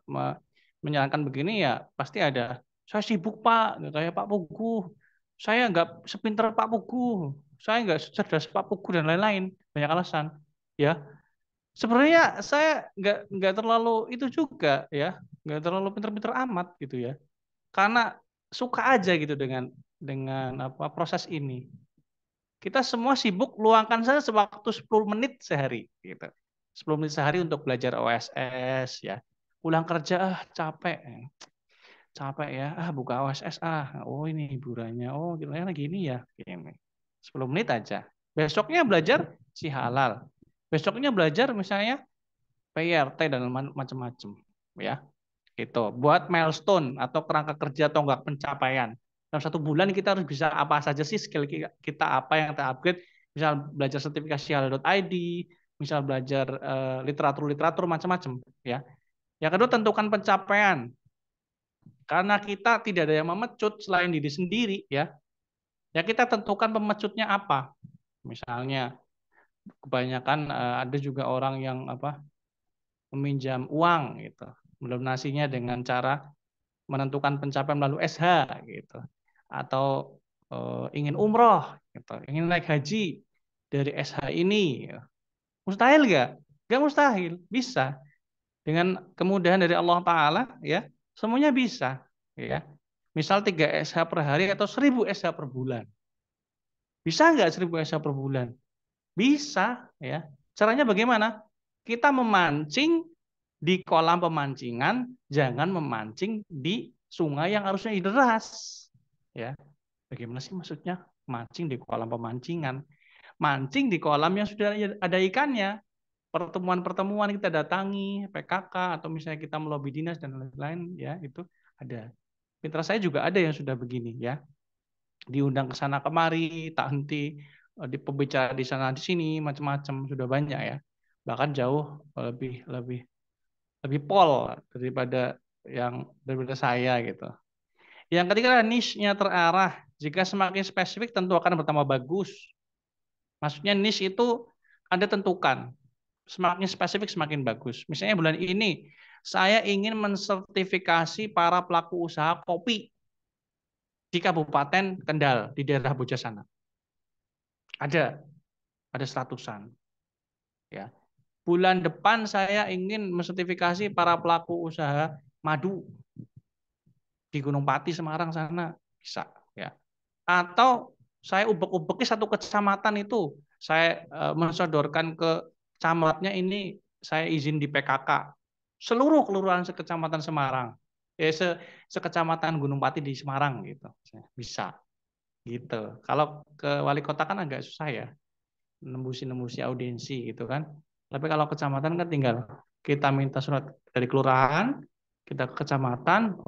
menyarankan begini ya, pasti ada. Saya sibuk Pak, kayak Pak Pugu. Saya nggak sepinter Pak Pugu. Saya nggak cerdas Pak Pugu dan lain-lain. Banyak alasan. Ya, sebenarnya saya nggak terlalu itu juga ya, nggak terlalu pinter-pinter amat gitu ya. Karena suka aja gitu dengan proses ini. Kita semua sibuk, luangkan saja sewaktu 10 menit sehari gitu. 10 menit sehari untuk belajar OSS ya. Pulang kerja capek. Capek ya. Buka OSS Oh ini hiburannya. Oh gimana gini ya. Gini. 10 menit aja. Besoknya belajar si halal. Besoknya belajar misalnya PRT dan macam-macam ya. Itu buat milestone atau kerangka kerja tonggak pencapaian. Dalam 1 bulan kita harus bisa apa saja sih skill kita apa yang kita upgrade. Misal belajar sertifikasi halal.id, misal belajar literatur macam-macam ya. Yang kedua tentukan pencapaian. Karena kita tidak ada yang memecut selain diri sendiri ya. Ya kita tentukan pemecutnya apa. Misalnya kebanyakan ada juga orang yang meminjam uang gitu. Melunasinya dengan cara menentukan pencapaian melalui SH gitu. Atau ingin umroh gitu, ingin naik haji dari SH ini. Gitu. Mustahil nggak? Nggak mustahil, bisa. Dengan kemudahan dari Allah Ta'ala ya, semuanya bisa ya. Misal 3 SH per hari atau 1000 SH per bulan. Bisa nggak 1000 SH per bulan? Bisa ya. Caranya bagaimana? Kita memancing di kolam pemancingan, jangan memancing di sungai yang arusnya deras. Ya, bagaimana sih maksudnya mancing di kolam pemancingan? Mancing di kolam yang sudah ada ikannya. Pertemuan-pertemuan kita datangi PKK atau misalnya kita melobi dinas dan lain-lain, ya itu ada. Mitra saya juga ada yang sudah begini, ya, diundang ke sana kemari, tak henti, di pembicara di sana di sini, macam-macam, sudah banyak ya. Bahkan jauh lebih pol daripada saya gitu. Yang ketiga, niche-nya terarah. Jika semakin spesifik tentu akan bertambah bagus. Maksudnya niche itu Anda tentukan. Semakin spesifik semakin bagus. Misalnya bulan ini saya ingin mensertifikasi para pelaku usaha kopi di Kabupaten Kendal di daerah Bojasana. Ada 100-an. Ya. Bulan depan saya ingin mensertifikasi para pelaku usaha madu di Gunung Pati Semarang sana, bisa ya. Atau saya ubek-ubeki satu kecamatan itu, saya mensodorkan ke camatnya ini saya izin di PKK. Seluruh kelurahan sekecamatan Semarang. Sekecamatan Gunung Pati di Semarang gitu. Bisa. Gitu. Kalau ke wali kota kan agak susah ya. Nembusi audiensi gitu kan. Tapi kalau kecamatan kan tinggal kita minta surat dari kelurahan, kita ke kecamatan,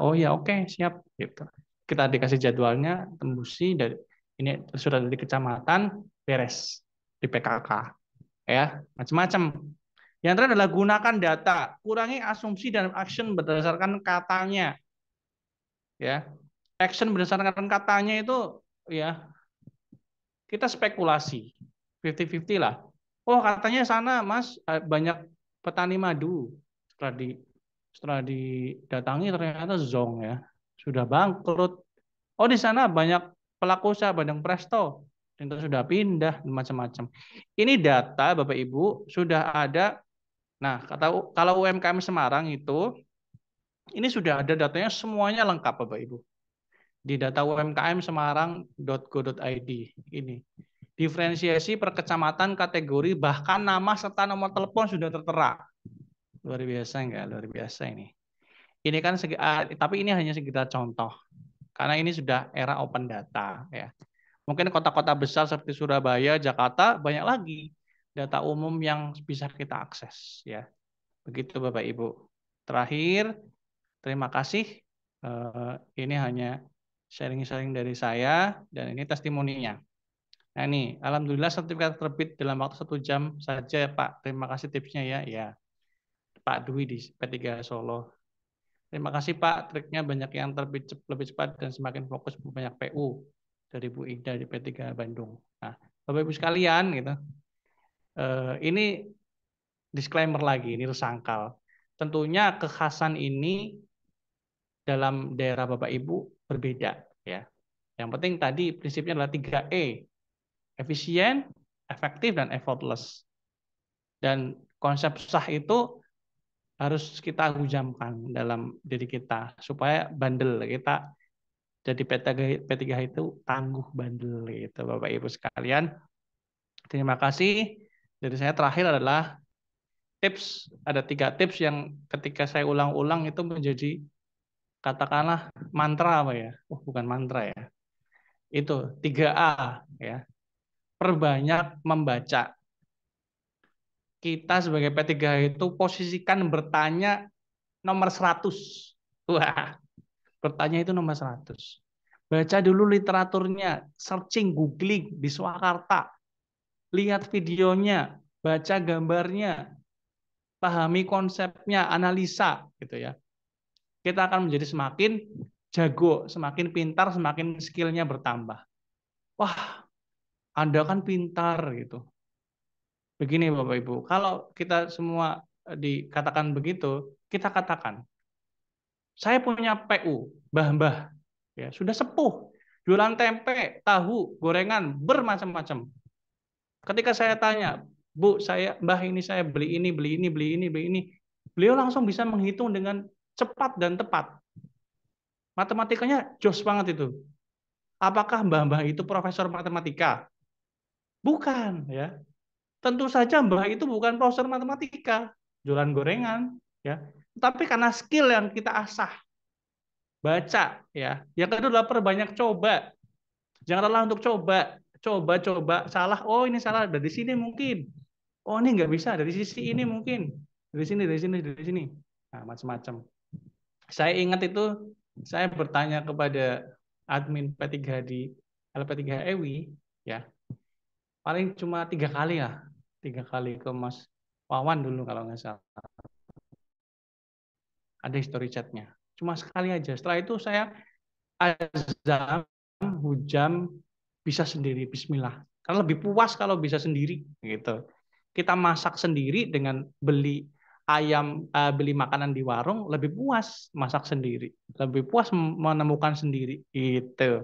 oh ya oke, siap gitu. Kita dikasih jadwalnya, tembusi dari ini surat dari kecamatan, beres di PKK. Ya, macam-macam. Yang terakhir adalah gunakan data, kurangi asumsi dan action berdasarkan katanya. Ya. Action berdasarkan katanya itu ya kita spekulasi. 50-50 lah. Oh, katanya sana Mas banyak petani madu. Setelah didatangi ternyata zong ya. Sudah bangkrut. Oh, di sana banyak pelaku usaha Bandeng Presto. Dan sudah pindah macam-macam. Ini data Bapak Ibu sudah ada. Nah, kalau UMKM Semarang itu ini sudah ada datanya semuanya lengkap Bapak Ibu. Di data UMKM Semarang.go.id ini. Diferensiasi per kecamatan, kategori, bahkan nama serta nomor telepon sudah tertera. Luar biasa enggak? Luar biasa ini. Ini kan tapi ini hanya sekedar contoh. Karena ini sudah era open data ya. Mungkin kota-kota besar seperti Surabaya, Jakarta banyak lagi data umum yang bisa kita akses ya. Begitu Bapak Ibu. Terakhir, terima kasih. Ini hanya sharing-sharing dari saya dan ini testimoninya. Nah ini, alhamdulillah sertifikat terbit dalam waktu 1 jam saja Pak. Terima kasih tipsnya ya. Ya, Pak Dwi di P3 Solo. Terima kasih Pak, triknya banyak yang terbit lebih cepat dan semakin fokus banyak PU dari Bu Ida di P3 Bandung. Nah, Bapak Ibu sekalian, gitu. Ini disclaimer lagi, ini resangkal. Tentunya kekhasan ini dalam daerah Bapak Ibu berbeda, ya. Yang penting tadi prinsipnya adalah 3E. Efisien, efektif, dan effortless. Dan konsep sah itu harus kita hujamkan dalam diri kita supaya bandel kita jadi P3 itu tangguh bandel gitu Bapak Ibu sekalian. Terima kasih. Dari saya terakhir adalah tips, ada 3 tips yang ketika saya ulang-ulang itu menjadi katakanlah mantra apa ya? Oh, bukan mantra ya. Itu 3A ya. Perbanyak membaca. Kita sebagai P3 itu posisikan bertanya nomor 100. Wah, bertanya itu nomor 100. Baca dulu literaturnya, searching, googling di Swakarta. Lihat videonya, baca gambarnya, pahami konsepnya, analisa gitu ya. Kita akan menjadi semakin jago, semakin pintar, semakin skillnya bertambah. Wah, Anda kan pintar gitu. Begini Bapak Ibu, kalau kita semua dikatakan begitu, kita katakan, saya punya PU, mbah-mbah, ya sudah sepuh, jualan tempe, tahu, gorengan, bermacam-macam. Ketika saya tanya, Bu, mbah ini saya beli ini, beli ini, beli ini, beli ini, beliau langsung bisa menghitung dengan cepat dan tepat. Matematikanya jos banget itu. Apakah mbah-mbah itu profesor matematika? Bukan, ya. Tentu saja mbah itu bukan profesor matematika. jualan gorengan, ya. Tapi karena skill yang kita asah, baca, ya. Yang kedua adalah perbanyak coba. Jangan lelah untuk coba, salah. Oh ini salah dari sini mungkin. Oh ini nggak bisa dari sisi ini mungkin. Dari sini. Nah, macam-macam. Saya ingat itu, saya bertanya kepada admin P3 di LP3 EWI, ya paling cuma 3 kali ya, 3 kali ke Mas Wawan dulu kalau nggak salah. Ada history chatnya. Cuma sekali aja. Setelah itu saya azam, hujam, bisa sendiri. Bismillah. Karena lebih puas kalau bisa sendiri. Gitu. Kita masak sendiri dengan beli ayam, beli makanan di warung, lebih puas masak sendiri. Lebih puas menemukan sendiri. Itu.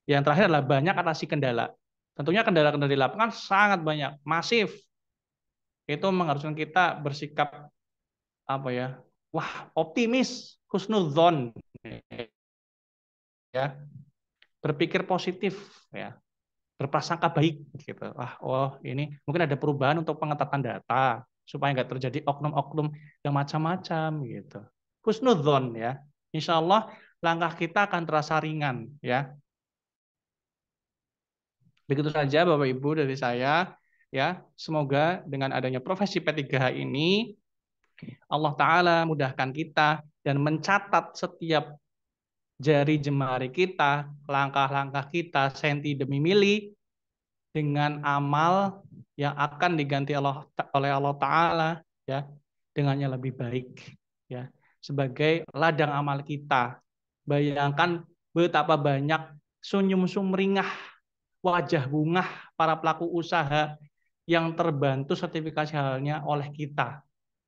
Yang terakhir adalah banyak atasi kendala. Tentunya kendala-kendala di lapangan sangat banyak, masif. Itu mengharuskan kita bersikap apa ya? Wah, optimis, husnudzon, ya, berpikir positif, ya, berprasangka baik, gitu. Oh, ini mungkin ada perubahan untuk pengetatan data supaya nggak terjadi oknum-oknum yang macam-macam, gitu. Husnudzon, ya. Insya Allah langkah kita akan terasa ringan, ya. Begitu saja Bapak Ibu dari saya, ya. Semoga dengan adanya profesi P3H ini Allah Ta'ala mudahkan kita dan mencatat setiap jari jemari kita, langkah-langkah kita, senti demi mili, dengan amal yang akan diganti oleh Allah Ta'ala, ya, dengannya lebih baik, ya, sebagai ladang amal kita. Bayangkan betapa banyak senyum sumringah, wajah bungah para pelaku usaha yang terbantu sertifikasi halalnya oleh kita.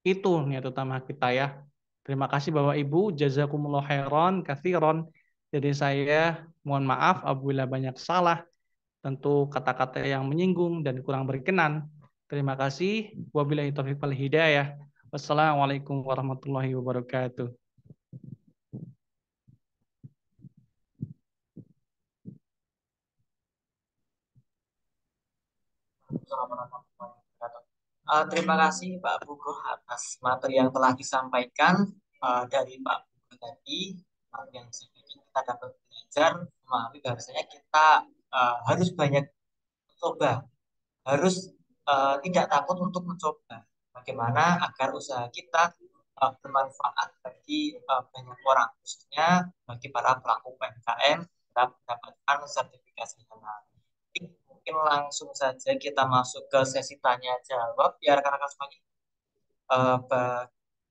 Itu niat utama kita, ya. Terima kasih Bapak Ibu, jazakumullah khairan katsiran. Jadi saya mohon maaf apabila banyak salah, tentu kata-kata yang menyinggung dan kurang berkenan. Terima kasih. Wabillahi taufiq wal hidayah. Wassalamualaikum warahmatullahi wabarakatuh. Terima kasih Pak Bugo atas materi yang telah disampaikan dari Pak Bugo tadi, yang kita dapat belajar memahami bahwasanya kita harus banyak mencoba, harus tidak takut untuk mencoba. Bagaimana agar usaha kita bermanfaat bagi banyak orang, khususnya bagi para pelaku UMKM dapat mendapatkan sertifikasi halal. Mungkin langsung saja kita masuk ke sesi tanya jawab ya rekan-rekan semuanya.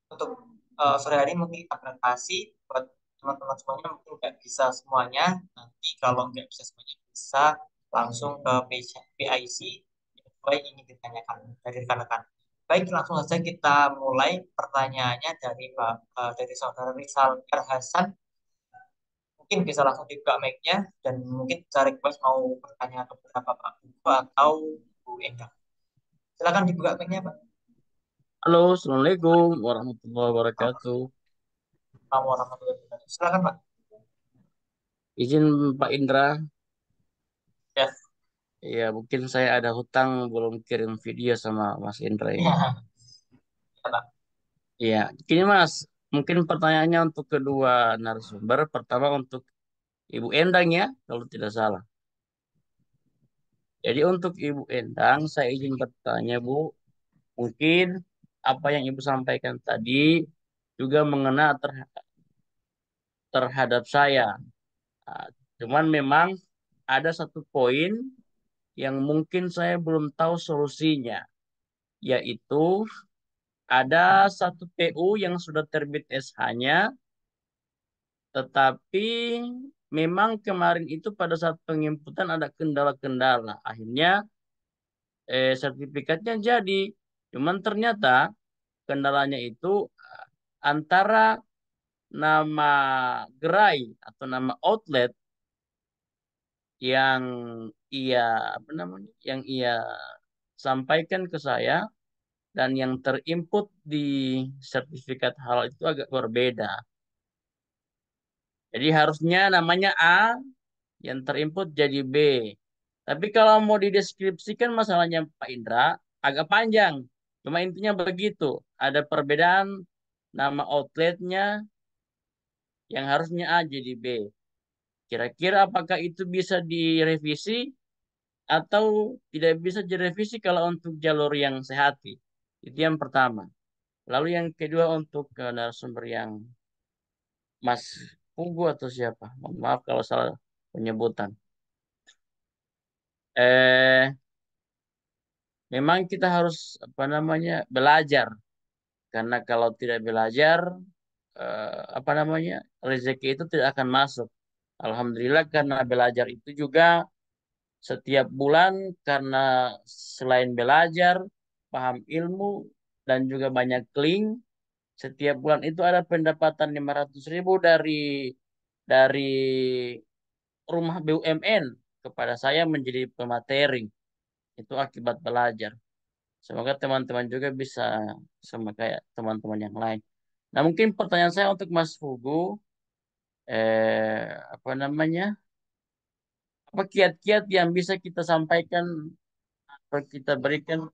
Untuk sore hari mungkin kita batasi buat teman-teman semuanya, mungkin nggak bisa semuanya. Nanti kalau nggak bisa semuanya, bisa langsung ke PIC sesuai ingin ditanyakan dari rekan-rekan. Baik, langsung saja kita mulai pertanyaannya dari saudara Rizal R. Hasan. Mungkin bisa langsung dibuka mic-nya dan mungkin cari request mau bertanya kepada Bapak Buko atau Bu Endah. Silakan dibuka mic-nya, Pak. Halo, Assalamualaikum warahmatullahi wabarakatuh. Assalamualaikum warahmatullahi wabarakatuh. Silakan, Pak. Izin Pak Indra, Ya. ya mungkin saya ada hutang belum kirim video sama Mas Indra ini. Ya, Pak. Iya, gini Mas, mungkin pertanyaannya untuk kedua narasumber. Pertama untuk Ibu Endang ya, kalau tidak salah. Jadi untuk Ibu Endang, saya izin bertanya Bu, mungkin apa yang Ibu sampaikan tadi juga mengena terhadap saya. Nah, cuman memang ada satu poin yang mungkin saya belum tahu solusinya, yaitu ada satu PU yang sudah terbit SH-nya, tetapi memang kemarin itu pada saat penginputan ada kendala-kendala. Akhirnya sertifikatnya jadi, cuman ternyata kendalanya itu antara nama gerai atau nama outlet yang ia apa namanya, yang ia sampaikan ke saya dan yang terinput di sertifikat halal itu agak berbeda. Jadi harusnya namanya A, yang terinput jadi B. Tapi kalau mau dideskripsikan masalahnya Pak Indra, agak panjang. Cuma intinya begitu. Ada perbedaan nama outletnya yang harusnya A jadi B. Kira-kira apakah itu bisa direvisi atau tidak bisa direvisi kalau untuk jalur yang sehati? Itu yang pertama. Lalu yang kedua untuk narasumber yang Mas Pugu atau siapa? Mohon maaf kalau salah penyebutan. Eh, Memang kita harus apa namanya belajar karena kalau tidak belajar apa namanya rezeki itu tidak akan masuk. Alhamdulillah karena belajar itu juga setiap bulan karena selain belajar paham ilmu dan juga banyak link setiap bulan itu ada pendapatan 500.000 dari rumah BUMN kepada saya menjadi pemateri. Itu akibat belajar. Semoga teman-teman juga bisa sama kayak teman-teman yang lain. Nah, mungkin pertanyaan saya untuk Mas Fugu, apa namanya? Apa kiat-kiat yang bisa kita sampaikan atau kita berikan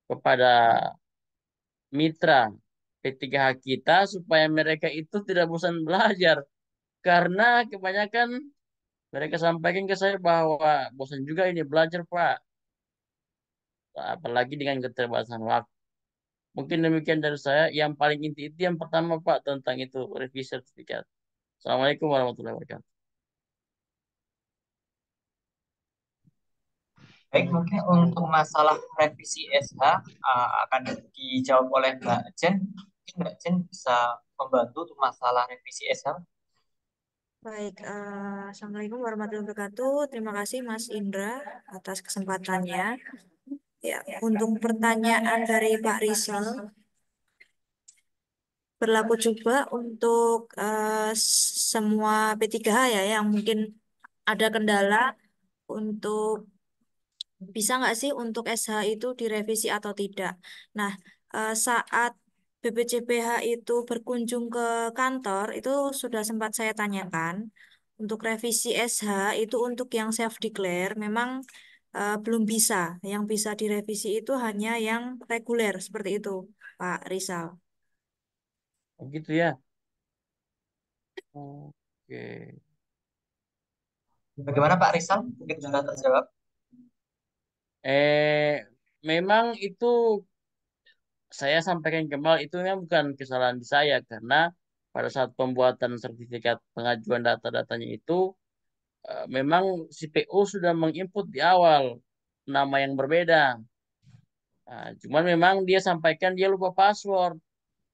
kepada mitra P3H kita supaya mereka itu tidak bosan belajar? Karena kebanyakan mereka sampaikan ke saya bahwa bosan juga ini belajar, Pak. Apalagi dengan keterbatasan waktu. Mungkin demikian dari saya. Yang paling inti itu yang pertama Pak tentang itu revisi sertifikat. Assalamualaikum warahmatullahi wabarakatuh. Baik, mungkin untuk masalah revisi SH akan dijawab oleh Mbak Jen. Mungkin Mbak Jen bisa membantu untuk masalah revisi SH. Baik, Assalamualaikum warahmatullahi wabarakatuh. Terima kasih Mas Indra atas kesempatannya. Ya, untuk pertanyaan dari Pak Rizal, berlaku juga untuk semua P3H ya, yang mungkin ada kendala untuk bisa nggak sih untuk SH itu direvisi atau tidak. Nah, saat BPJPH itu berkunjung ke kantor, itu sudah sempat saya tanyakan. Untuk revisi SH itu untuk yang self declare memang belum bisa. Yang bisa direvisi itu hanya yang reguler seperti itu, Pak Rizal. Begitu ya. Oke. Bagaimana Pak Rizal? Mungkin sudah terjawab. Memang itu saya sampaikan kembali itu memang bukan kesalahan di saya karena pada saat pembuatan sertifikat pengajuan data-datanya itu memang si PO sudah menginput di awal nama yang berbeda. Nah, cuman memang dia sampaikan dia lupa password.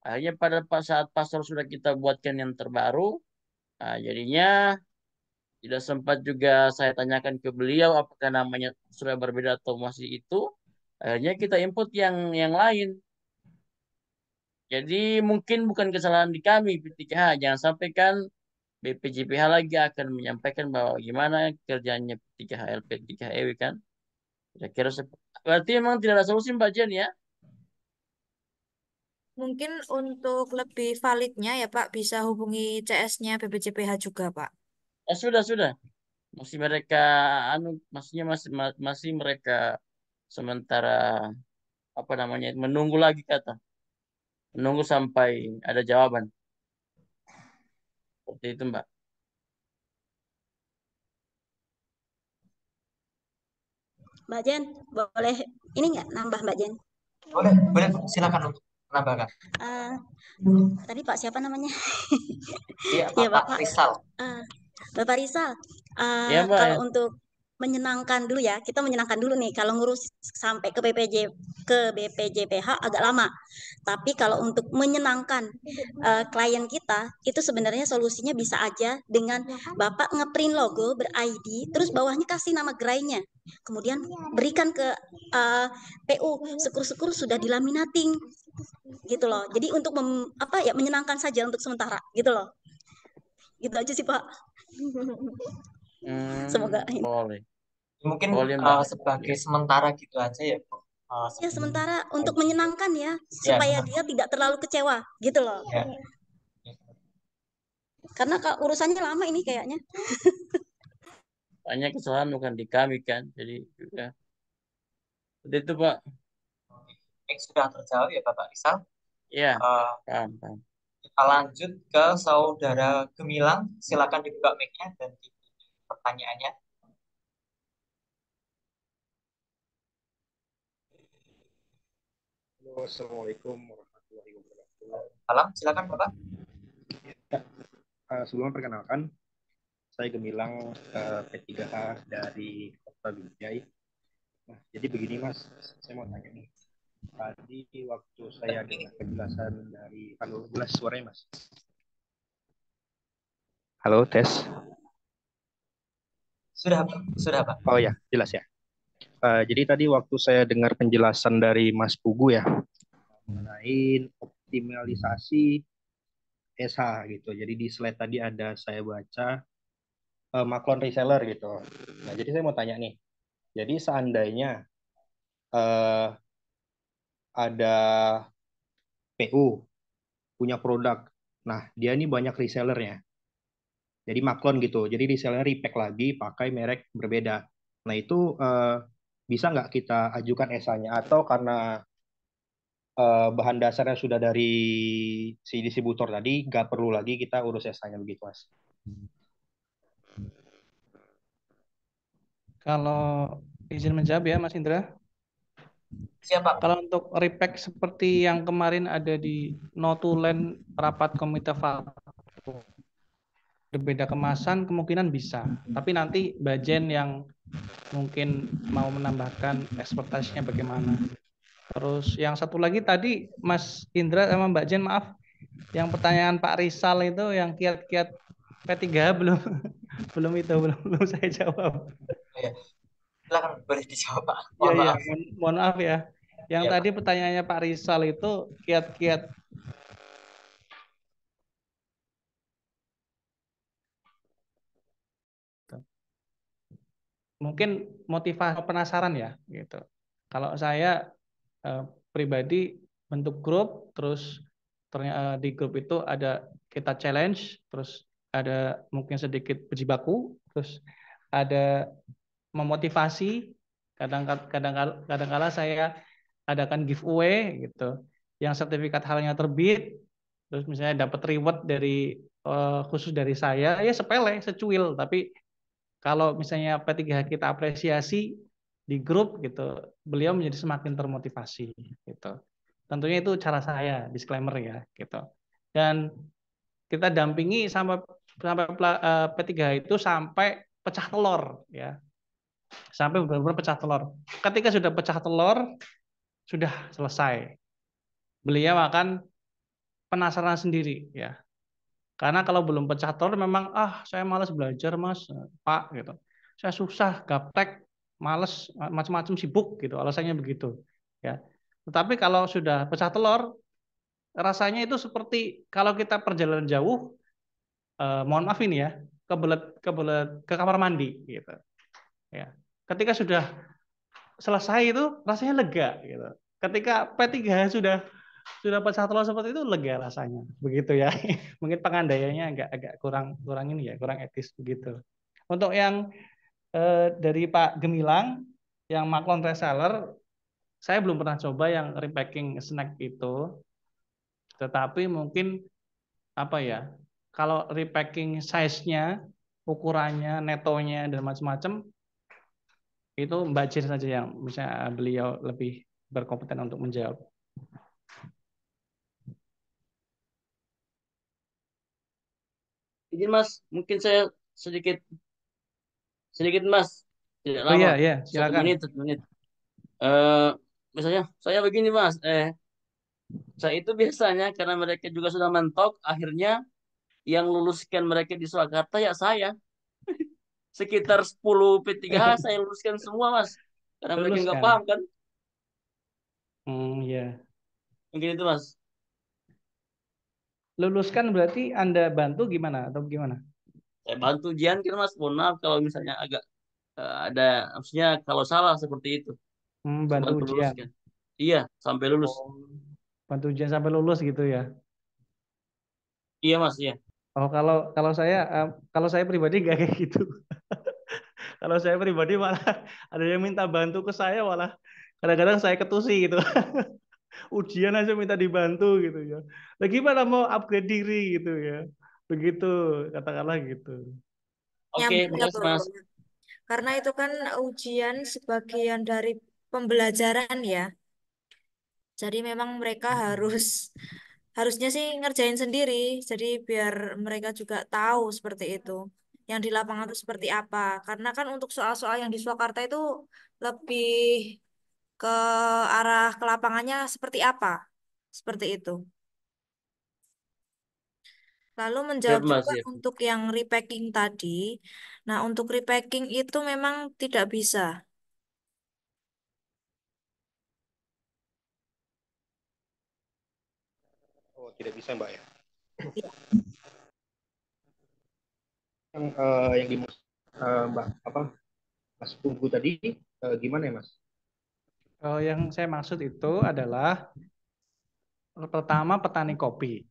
Akhirnya pada saat password sudah kita buatkan yang terbaru, jadinya tidak sempat juga saya tanyakan ke beliau apakah namanya sudah berbeda atau masih itu. Akhirnya kita input yang lain. Jadi mungkin bukan kesalahan di kami P3H. Jangan sampai kan BPJPH lagi akan menyampaikan bahwa gimana kerjanya P3H LP, P3H EW kan. Kira-kira berarti memang tidak ada solusi Mbak Jen ya? Mungkin untuk lebih validnya ya Pak, bisa hubungi CS-nya BPJPH juga Pak. Sudah. Masih mereka maksudnya masih mereka sementara apa namanya menunggu lagi kata. Menunggu sampai ada jawaban. Seperti itu Mbak. Mbak Jen, boleh ini nggak nambah Mbak Jen? Boleh, silakan untuk menambahkan. Tadi Pak siapa namanya? Iya, Ya Bapak Rizal. Bapak Rizal, Ya, Mbak, kalau ya. untuk menyenangkan dulu ya, kita menyenangkan dulu nih. Kalau ngurus sampai ke BPJPH agak lama. Tapi kalau untuk menyenangkan klien kita, itu sebenarnya solusinya bisa aja dengan Bapak ngeprint logo ber-ID, terus bawahnya kasih nama gerainya. Kemudian berikan ke PU, syukur-syukur sudah dilaminating gitu loh. Jadi untuk menyenangkan saja untuk sementara gitu loh. Gitu aja sih Pak. Semoga boleh. Mungkin Boleh, Mbak. sebagai sementara gitu aja ya, Bu. Ya sementara untuk menyenangkan ya, supaya dia tidak terlalu kecewa gitu loh. Ya. Karena urusannya lama ini kayaknya. Banyak kesalahan bukan di kami kan, jadi juga seperti itu Pak. sudah terjawab ya Bapak Rizal. Iya, Eh, paham, paham. kita lanjut ke Saudara Gemilang. Silakan dibuka mic-nya dan pertanyaannya. Halo, Assalamualaikum warahmatullahi wabarakatuh. Salam, silakan Bapak. Ya, sebelumnya perkenalkan, saya Gemilang P3H dari Kota Binjai. Nah, jadi begini Mas, saya mau tanya nih. Tadi waktu saya dengar penjelasan dari, halo, jelas suaranya Mas? Halo, tes. Sudah Pak. Oh ya, jelas ya. Jadi tadi waktu saya dengar penjelasan dari Mas Pugu ya, mengenai optimalisasi SH gitu. Jadi di slide tadi ada saya baca maklon reseller gitu. Nah, jadi saya mau tanya nih. Jadi seandainya ada PU punya produk, nah dia ini banyak resellernya. Jadi maklon gitu. Jadi reseller repack lagi pakai merek berbeda. Nah itu bisa nggak kita ajukan ESA-nya atau karena bahan dasarnya sudah dari si distributor tadi, nggak perlu lagi kita urus ESA-nya begitu Mas? Kalau izin menjawab ya Mas Indra. Siapa? Kalau untuk repack seperti yang kemarin ada di notulen rapat komite berbeda kemasan kemungkinan bisa. Tapi nanti Bajen yang mungkin mau menambahkan ekspertasinya bagaimana. Terus yang satu lagi tadi Mas Indra sama Mbak Jen maaf, yang pertanyaan Pak Rizal itu yang kiat-kiat P3 belum belum saya jawab. Ya, silakan boleh dijawab Pak. Iya, Mohon maaf. mohon maaf ya. Yang Ya, tadi Pak. pertanyaannya Pak Rizal itu kiat-kiat mungkin motivasi penasaran ya gitu. Kalau saya pribadi bentuk grup, terus ternyata di grup itu ada kita challenge, terus ada mungkin sedikit berjibaku, terus ada memotivasi. Kadang-kala saya adakan giveaway gitu, yang sertifikat halnya terbit, terus misalnya dapat reward dari khusus dari saya, ya sepele, secuil, tapi kalau misalnya P3 kita apresiasi di grup gitu, beliau menjadi semakin termotivasi gitu. Tentunya itu cara saya, disclaimer ya gitu. Dan kita dampingi sampai P3 itu sampai pecah telur ya. Sampai benar-benar pecah telur. Ketika sudah pecah telur, sudah selesai. Beliau akan penasaran sendiri ya. Karena kalau belum pecah telur memang saya malas belajar Mas, Pak gitu. Saya susah gaptek, malas, macam-macam sibuk gitu. Alasannya begitu ya. Tetapi kalau sudah pecah telur, rasanya itu seperti kalau kita perjalanan jauh, mohon maaf ini ya, kebelet ke kamar mandi gitu. Ya. Ketika sudah selesai itu rasanya lega gitu. Ketika P3 sudah pecah telur seperti itu lega rasanya begitu ya. Mungkin pengandaiannya agak kurang ini ya, kurang etis begitu. Untuk yang dari Pak Gemilang yang maklon reseller, saya belum pernah coba yang repacking snack itu, tetapi mungkin apa ya, kalau repacking size-nya, ukurannya, netonya dan macam-macam itu Mbak Jen saja yang misalnya beliau lebih berkompeten untuk menjawab. Izin Mas, mungkin saya sedikit Mas, tidak Oh lama, iya, silakan. 1 menit. Misalnya saya begini Mas, saya itu biasanya karena mereka juga sudah mentok, akhirnya yang luluskan mereka di Surakarta ya saya. Sekitar 10 P3H saya luluskan semua Mas, karena mereka Lulus nggak kan? paham kan. Iya. Mungkin itu Mas. Luluskan berarti Anda bantu gimana atau gimana? Saya bantu ujian kan Mas, mohon maaf kalau misalnya agak ada, maksudnya kalau salah seperti itu. Saya Bantu bantu ujian. luluskan. Iya, sampai lulus. Oh, bantu ujian sampai lulus gitu ya. Iya Mas, iya. Oh, kalau saya pribadi nggak kayak gitu. Kalau saya pribadi malah ada yang minta bantu ke saya malah kadang-kadang saya ketusi gitu. Ujian aja minta dibantu gitu ya. Lagi gimana mau upgrade diri gitu ya. Begitu, katakanlah gitu. Oke, Nyambung ya makasih bro. Mas. Karena itu kan ujian sebagian dari pembelajaran ya. Jadi memang mereka harusnya sih ngerjain sendiri. Jadi biar mereka juga tahu seperti itu. Yang di lapangan itu seperti apa. Karena kan untuk soal-soal yang di Surakarta itu lebih ke arah ke lapangannya seperti apa. Seperti itu. Lalu Siap menjawab Mas, juga siap. untuk yang repacking tadi. Nah, untuk repacking itu memang tidak bisa. Oh, tidak bisa Mbak ya. Iya. Yang dimaksud Mbak apa Mas Tunggu tadi gimana ya Mas? Kalau yang saya maksud itu adalah pertama petani kopi.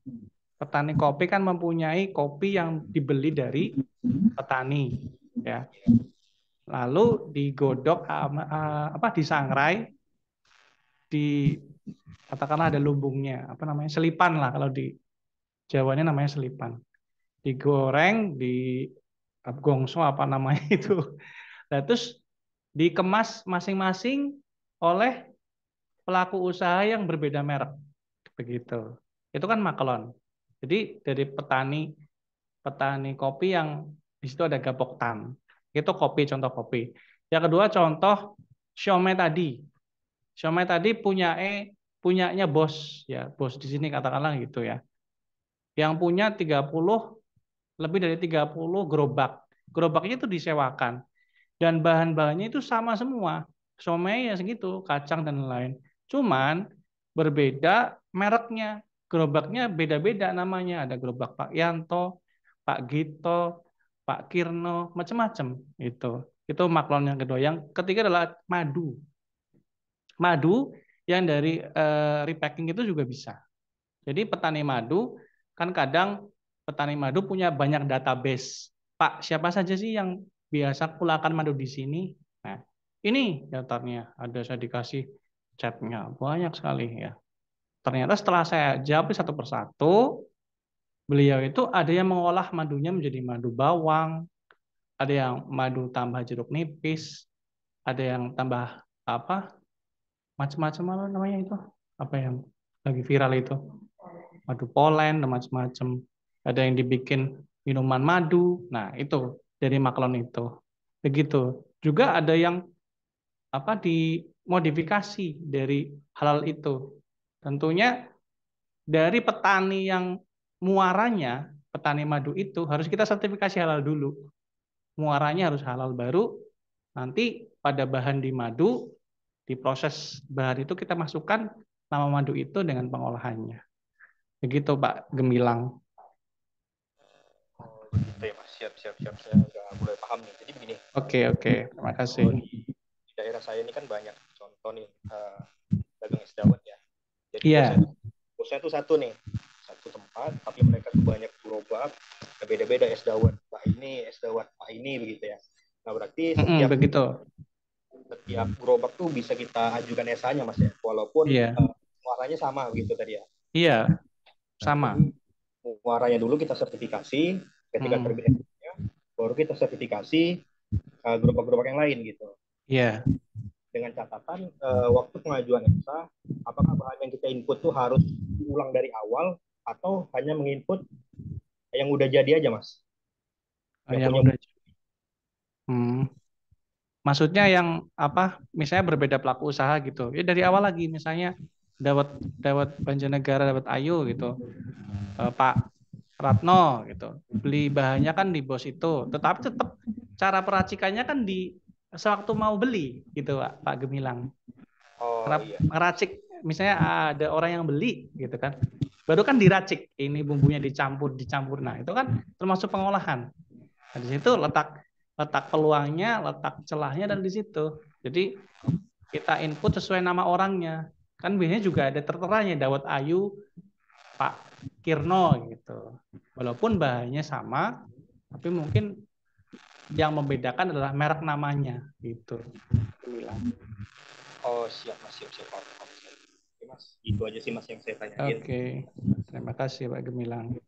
Petani kopi kan mempunyai kopi yang dibeli dari petani, ya. Lalu digodok disangrai, di katakanlah ada lumbungnya, apa namanya? Selipan lah kalau di Jawanya namanya selipan. Digoreng, di gongso apa namanya itu. Nah, terus dikemas masing-masing oleh pelaku usaha yang berbeda merek. Begitu. Itu kan maklon. Jadi dari petani petani kopi yang di situ ada Gapoktan. Itu kopi, contoh kopi. Yang kedua contoh siomay tadi. Siomay tadi punyanya bos ya, bos di sini katakanlah gitu ya. Yang punya 30 lebih dari 30 gerobak. Gerobaknya itu disewakan dan bahan-bahannya itu sama semua. Siomay ya segitu, kacang dan lain-lain. Cuman berbeda mereknya. Gerobaknya beda-beda namanya. Ada gerobak Pak Yanto, Pak Gito, Pak Kirno, macam-macam itu. Itu maklon yang kedua. Yang ketiga adalah madu. Madu yang dari repacking itu juga bisa. Jadi petani madu kan kadang petani madu punya banyak database. Pak, siapa saja sih yang biasa kulakan madu di sini? Nah, ini daftarnya. Ada saya dikasih chatnya banyak sekali ya. Ternyata setelah saya jawab satu persatu, beliau itu ada yang mengolah madunya menjadi madu bawang, ada yang madu tambah jeruk nipis, ada yang tambah apa macam-macam apa namanya itu, apa yang lagi viral itu, madu polen dan macam-macam. Ada yang dibikin minuman madu. Nah, itu dari maklon itu. Begitu. Juga ada yang dimodifikasi dari halal itu. Tentunya dari petani yang muaranya, petani madu itu harus kita sertifikasi halal dulu. Muaranya harus halal baru. Nanti pada bahan di madu, di proses bahan itu kita masukkan nama madu itu dengan pengolahannya. Begitu Pak Gemilang. Oh, gitu ya Mas. Siap. Saya udah mulai paham nih. Jadi begini. Oke, terima kasih. Di daerah saya ini kan banyak contoh nih dagang es dawet ya. Jadi Iya. bosnya tuh satu nih, satu tempat, tapi mereka tuh banyak gerobak, beda-beda es dawet. Pak ini es dawet, Pak ini begitu ya. Nah berarti setiap gerobak tuh bisa kita ajukan SA-nya Mas ya, walaupun muaranya sama begitu tadi ya. Iya, sama. Muaranya dulu kita sertifikasi, ketika terbit baru kita sertifikasi gerobak-gerobak yang lain gitu. Iya. Dengan catatan waktu pengajuan ESA, apakah bahan yang kita input tuh harus diulang dari awal atau hanya menginput yang udah jadi aja Mas? Yang udah. Maksudnya yang apa? Misalnya berbeda pelaku usaha gitu. Ya dari awal lagi, misalnya Dawet Banjarnegara, Dawet Ayu gitu. Pak Ratno gitu. Beli bahannya kan di bos itu, tetapi tetap cara peracikannya kan di sewaktu mau beli gitu Pak Gemilang. Karena meracik, misalnya ada orang yang beli gitu kan, baru kan diracik, ini bumbunya dicampur. Nah itu kan termasuk pengolahan. Nah, di situ letak peluangnya, letak celahnya dan di situ. Jadi kita input sesuai nama orangnya. Kan biasanya juga ada terteranya Dawet Ayu, Pak Kirno gitu. Walaupun bahannya sama, tapi mungkin yang membedakan adalah merek namanya gitu. Oh siap Mas, siap. Mas, itu aja sih Mas yang saya tanyain. Oke, terima kasih Pak Gemilang.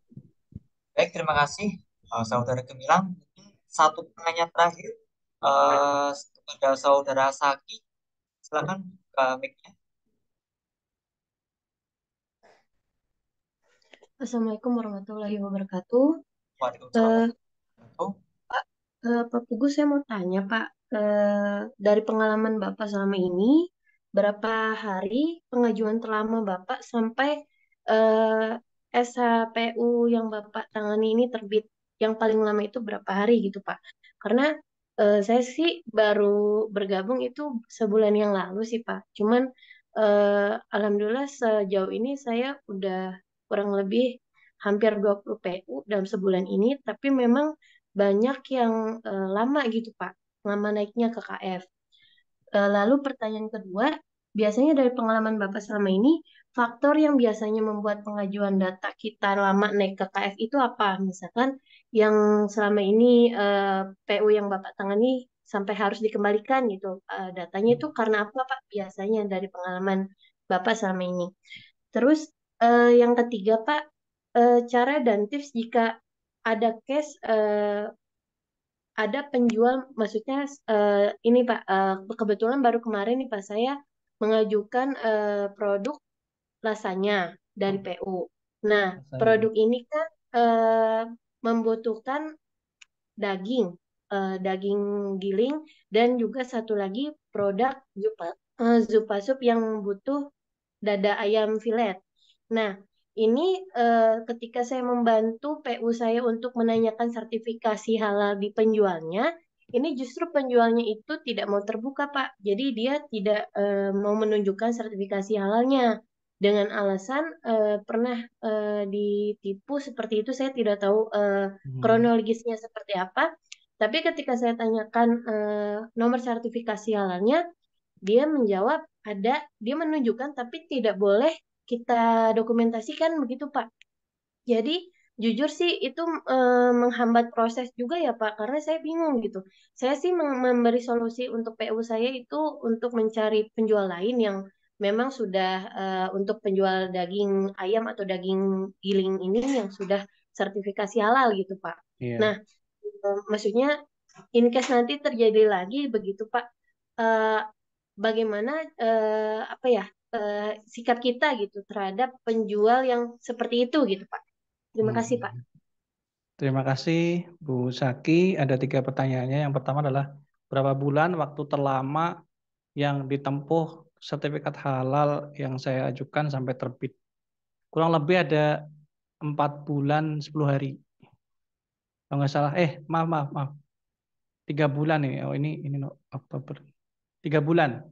Baik, terima kasih Saudara Gemilang. Mungkin satu pertanyaan terakhir kepada Saudara Saki. Silakan ke mic-nya. Assalamualaikum warahmatullahi wabarakatuh. Waalaikumsalam Eh, warahmatullahi Pak Pugu, saya mau tanya Pak, dari pengalaman Bapak selama ini, berapa hari pengajuan terlama Bapak sampai eh, SHPU yang Bapak tangani ini terbit? Yang paling lama itu berapa hari gitu Pak? Karena saya sih baru bergabung itu sebulan yang lalu sih Pak. Cuman Alhamdulillah sejauh ini saya udah kurang lebih hampir 20 PU dalam sebulan ini, tapi memang banyak yang lama gitu Pak, lama naiknya ke KF. Lalu pertanyaan kedua, biasanya dari pengalaman Bapak selama ini, faktor yang biasanya membuat pengajuan data kita lama naik ke KF itu apa? Misalkan yang selama ini PU yang Bapak tangani sampai harus dikembalikan gitu, datanya itu karena apa Pak? Biasanya dari pengalaman Bapak selama ini. Terus yang ketiga Pak, cara dan tips jika ada case ada penjual, maksudnya ini Pak, kebetulan baru kemarin nih Pak saya mengajukan produk lasanya dari PU. Nah, produk ini kan membutuhkan daging, daging giling, dan juga satu lagi produk zupa sup yang butuh dada ayam filet. Nah, ini ketika saya membantu PU saya untuk menanyakan sertifikasi halal di penjualnya, ini justru penjualnya itu tidak mau terbuka, Pak. Jadi dia tidak mau menunjukkan sertifikasi halalnya dengan alasan pernah ditipu seperti itu. Saya tidak tahu kronologisnya seperti apa. Tapi ketika saya tanyakan nomor sertifikasi halalnya, dia menjawab ada, dia menunjukkan tapi tidak boleh kita dokumentasikan begitu Pak. Jadi jujur sih itu menghambat proses juga ya Pak, karena saya bingung gitu. Saya sih memberi solusi untuk PU saya itu untuk mencari penjual lain yang memang sudah untuk penjual daging ayam atau daging giling ini yang sudah sertifikasi halal gitu Pak. Iya. Nah, maksudnya in case nanti terjadi lagi begitu Pak, eh, bagaimana apa ya sikap kita gitu terhadap penjual yang seperti itu gitu Pak. Terima kasih Pak. Terima kasih Bu Saki. Ada 3 pertanyaannya. Yang pertama adalah berapa bulan waktu terlama yang ditempuh sertifikat halal yang saya ajukan sampai terbit. Kurang lebih ada 4 bulan 10 hari. Kalau nggak salah, maaf. 3 bulan nih. Oh ini Oktober. 3 bulan.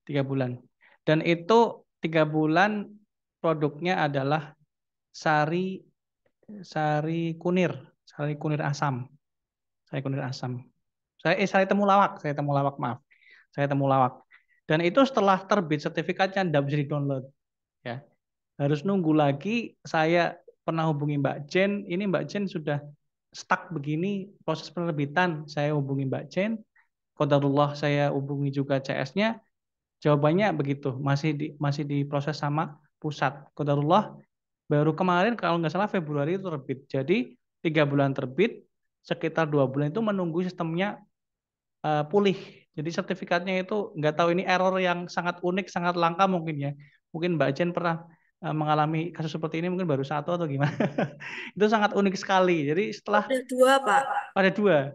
3 bulan. Dan itu 3 bulan produknya adalah sari kunir. Sari kunir asam. Sari kunir asam. Sari temulawak, maaf. Saya temulawak. Dan itu setelah terbit sertifikatnya tidak bisa di-download. Ya. Harus nunggu lagi. Saya pernah hubungi Mbak Jen. Ini Mbak Jen sudah stuck begini proses penerbitan. Saya hubungi Mbak Jen. Qadarullah saya hubungi juga CS-nya. Jawabannya begitu. Masih diproses sama pusat. Qadarullah baru kemarin kalau nggak salah Februari itu terbit. Jadi 3 bulan terbit, sekitar 2 bulan itu menunggu sistemnya pulih. Jadi sertifikatnya itu nggak tahu, ini error yang sangat unik, sangat langka mungkin ya. Mungkin Mbak Jen pernah mengalami kasus seperti ini, mungkin baru 1 atau gimana. Itu sangat unik sekali. Jadi setelah Ada 2 Pak. ada 2.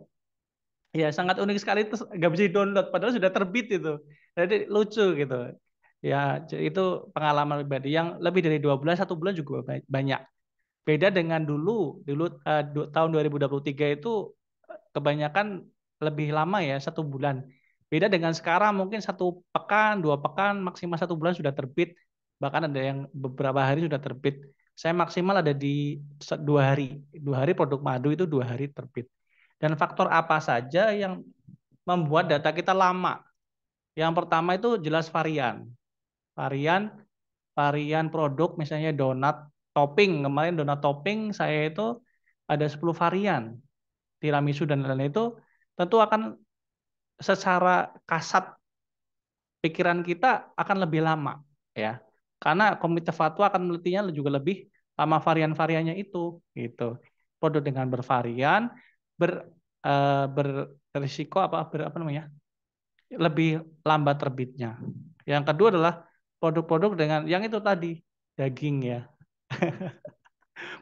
Ya, sangat unik sekali, itu nggak bisa di-download padahal sudah terbit itu. Jadi lucu gitu. Ya, itu pengalaman pribadi yang lebih dari 2 bulan, 1 bulan juga banyak. Beda dengan dulu tahun 2023 itu kebanyakan lebih lama ya, 1 bulan. Beda dengan sekarang mungkin 1 pekan, 2 pekan, maksimal 1 bulan sudah terbit. Bahkan ada yang beberapa hari sudah terbit. Saya maksimal ada di 2 hari. 2 hari produk madu itu 2 hari terbit. Dan faktor apa saja yang membuat data kita lama? Yang pertama itu jelas varian. Varian produk, misalnya donat topping. Kemarin donat topping saya itu ada 10 varian. Tiramisu dan lain-lain itu tentu akan secara kasat pikiran kita akan lebih lama ya. Karena komite fatwa akan menelitinya juga lebih lama varian-variannya itu, gitu. Produk dengan bervarian, berisiko apa namanya? Lebih lambat terbitnya. Yang kedua adalah produk-produk dengan yang itu tadi, daging ya.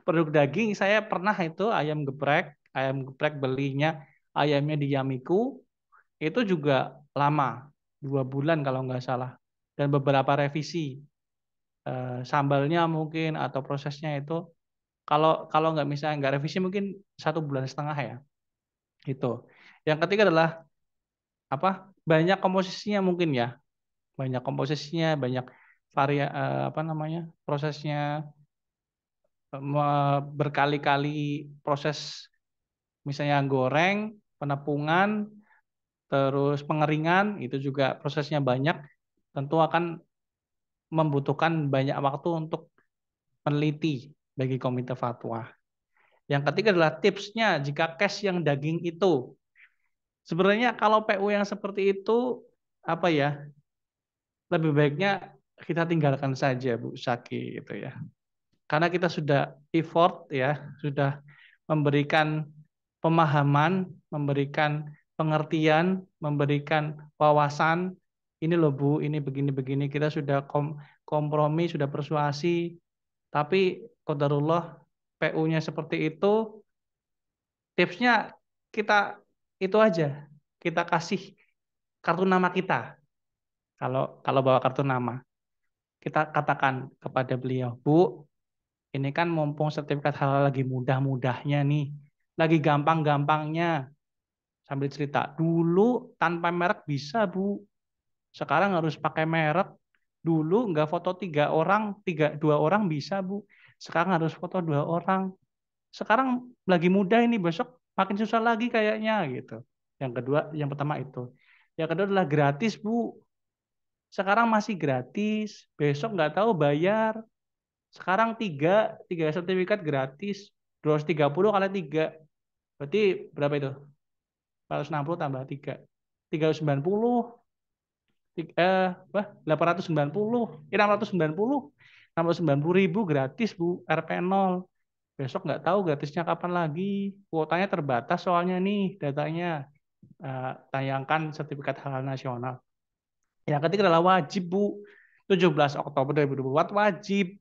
Produk daging saya pernah itu ayam geprek belinya ayamnya di Yamiku itu juga lama 2 bulan kalau nggak salah dan beberapa revisi. Sambalnya mungkin atau prosesnya itu kalau kalau nggak misalnya nggak revisi mungkin 1,5 bulan ya itu. Yang ketiga adalah apa, banyak komposisinya mungkin ya, banyak komposisinya, banyak apa namanya, prosesnya, berkali-kali proses, misalnya goreng, penepungan, terus pengeringan, itu juga prosesnya banyak, tentu akan membutuhkan banyak waktu untuk meneliti bagi komite fatwa. Yang ketiga adalah tipsnya jika cash yang daging itu. Sebenarnya kalau PU yang seperti itu, apa ya, lebih baiknya kita tinggalkan saja Bu Saki gitu ya. Karena kita sudah effort ya, sudah memberikan pemahaman, memberikan pengertian, memberikan wawasan. Ini loh Bu, ini begini-begini. Kita sudah kompromi, sudah persuasi. Tapi qadarullah PU-nya seperti itu, tipsnya kita itu aja. Kita kasih kartu nama kita. Kalau bawa kartu nama, kita katakan kepada beliau, Bu, ini kan mumpung sertifikat halal lagi mudah-mudahnya nih, lagi gampang-gampangnya. Sambil cerita, dulu tanpa merek bisa Bu, sekarang harus pakai merek. Dulu nggak foto 3 orang, 2 orang bisa Bu, sekarang harus foto 2 orang. Sekarang lagi mudah ini, besok makin susah lagi kayaknya gitu. Yang kedua, yang pertama itu. Yang kedua adalah gratis Bu. Sekarang masih gratis, besok nggak tahu bayar. Sekarang tiga sertifikat gratis, 230 kali 3. Berarti berapa itu? 460 tambah 3. 390. 890. 690 gratis Bu, RP0. Besok nggak tahu gratisnya kapan lagi. Kuotanya terbatas soalnya nih datanya. Tayangkan sertifikat halal nasional. Yang ketiga adalah wajib Bu. 17 Oktober 2024 wajib.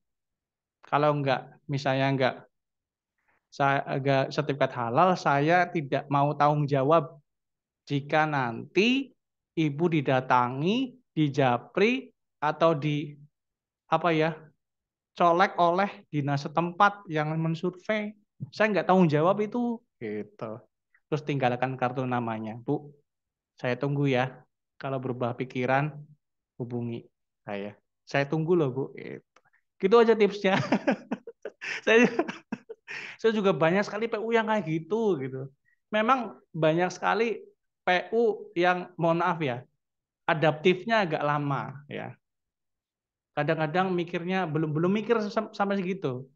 Kalau misalnya saya agak sertifikat halal, saya tidak mau tanggung jawab jika nanti ibu didatangi, dijapri atau apa ya, colek oleh dinas setempat yang mensurvei. Saya nggak tanggung jawab itu, gitu. Terus tinggalkan kartu namanya, Bu. Saya tunggu ya. Kalau berubah pikiran, hubungi saya. Saya tunggu loh, Bu. Gitu aja tipsnya. Saya juga banyak sekali PU yang kayak gitu. Memang banyak sekali PU yang, mohon maaf ya, adaptifnya agak lama ya. Kadang-kadang mikirnya belum mikir sampai segitu.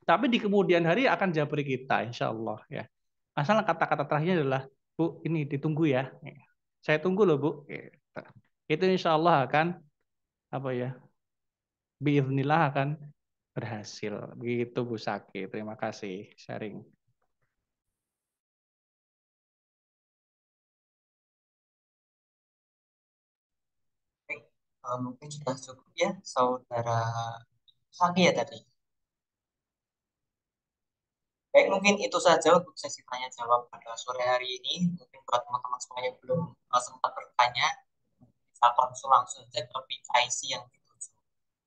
Tapi di kemudian hari akan japri kita, insya Allah ya. Asal kata-kata terakhirnya adalah, Bu, ini ditunggu ya. Saya tunggu loh Bu. Itu insya Allah akan apa ya? Biiznillah akan berhasil. Begitu Bu Saki. Terima kasih sharing. Mungkin sudah cukup ya, Saudara Saki ya tadi. Baik, mungkin itu saja untuk sesi tanya jawab pada sore hari ini. Mungkin buat teman-teman semuanya yang belum sempat bertanya, bisa konsul langsung saja ke PIC yang dituju.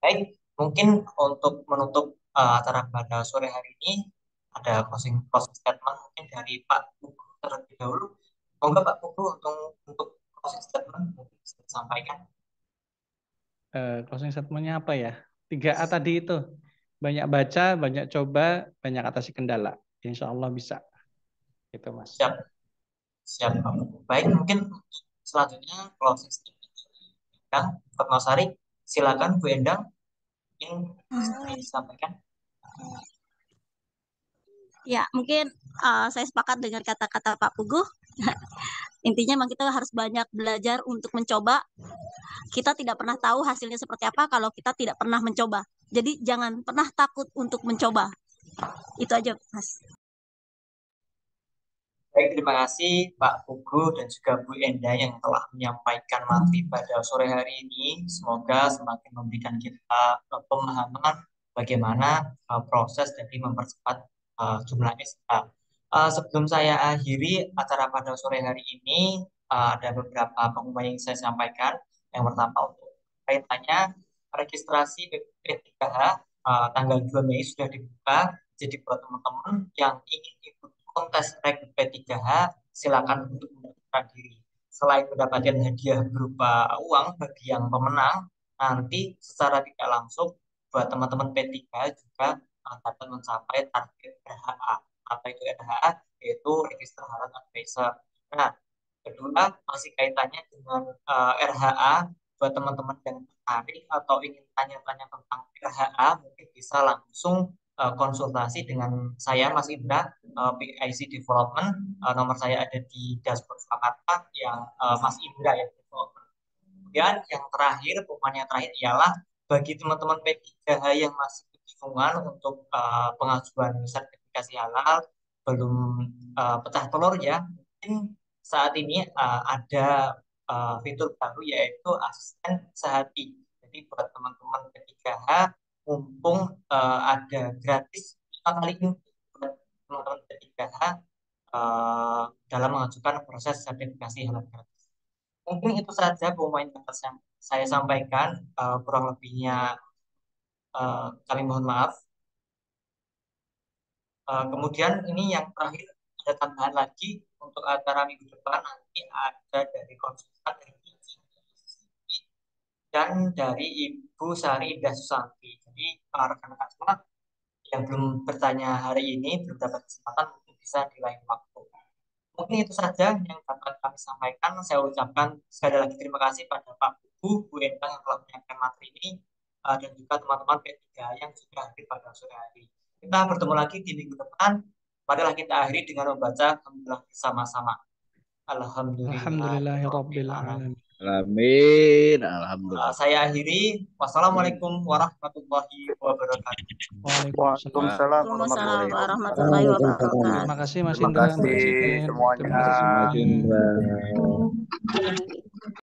Baik, mungkin untuk menutup acara pada sore hari ini, ada closing statement mungkin dari Pak Pugu terlebih dahulu. Monggo Pak Pugu untuk closing statement mungkin bisa disampaikan. Closing statementnya apa ya? 3A tadi itu. Banyak baca, banyak coba, banyak atasi kendala. Insya Allah bisa. Itu Mas. Siap. Siap Pak Pugu. Baik, mungkin selanjutnya closing statement Endang Fatmasari. Silakan Bu Endang yang bisa disampaikan. Ya, mungkin saya sepakat dengan kata-kata Pak Pugu. Intinya memang kita harus banyak belajar untuk mencoba. kita tidak pernah tahu hasilnya seperti apa kalau kita tidak pernah mencoba. Jadi jangan pernah takut untuk mencoba. Itu aja, Mas. Baik, terima kasih Pak Pugu dan juga Bu Enda yang telah menyampaikan materi pada sore hari ini. Semoga semakin memberikan kita pemahaman bagaimana proses dari mempercepat jumlah SK. Sebelum saya akhiri acara pada sore hari ini, ada beberapa pengumuman yang saya sampaikan. Yang pertama, untuk kaitannya registrasi P3H tanggal 2 Mei sudah dibuka. Jadi buat teman-teman yang ingin ikut kontes rekrut P3H, silakan untuk mendaftarkan diri. Selain mendapatkan hadiah berupa uang bagi yang pemenang, nanti secara tidak langsung buat teman-teman P3H juga dapat mencapai target RHA. Apa itu RHA? Yaitu Register Halal Advisor. Nah, kedua masih kaitannya dengan RHA. Buat teman-teman yang tertarik atau ingin tanya-tanya tentang RHA, mungkin bisa langsung konsultasi dengan saya Mas Indra, PIC Development. Nomor saya ada di dashboard Jakarta yang Mas Indra ya development. Kemudian yang terakhir, pengumuman yang terakhir ialah bagi teman-teman P3H yang masih kebingungan untuk pengajuan sertifikasi halal belum pecah telur ya, mungkin saat ini ada fitur baru yaitu asisten sehati. Jadi buat teman-teman P3H, mumpung ada gratis 5 kali ini buat teman-teman P3H dalam mengajukan proses sertifikasi halal gratis. Mungkin itu saja pengumuman yang saya sampaikan. Kurang lebihnya kami mohon maaf. Kemudian ini yang terakhir, ada tambahan lagi untuk acara minggu depan, nanti ada dari konsultan dari dan dari Ibu Sari Indah Susanti. Jadi rekan-rekan semua yang belum bertanya hari ini, belum dapat kesempatan, mungkin bisa di lain waktu. Mungkin itu saja yang dapat kami sampaikan. Saya ucapkan sekali lagi terima kasih pada Pak Bu Endang yang telah menyampaikan materi ini, dan juga teman-teman P3 yang sudah hadir pada sore hari. Kita bertemu lagi di minggu depan. Marilah kita akhiri dengan membaca alhamdulillah bersama-sama. Alhamdulillahirabbil alamin. Amin. Alhamdulillah. Saya akhiri. Wassalamualaikum warahmatullahi wabarakatuh. Waalaikumsalam warahmatullahi wabarakatuh. Terima kasih Mas Terima Indra. kasih semuanya. Terima kasih semuanya.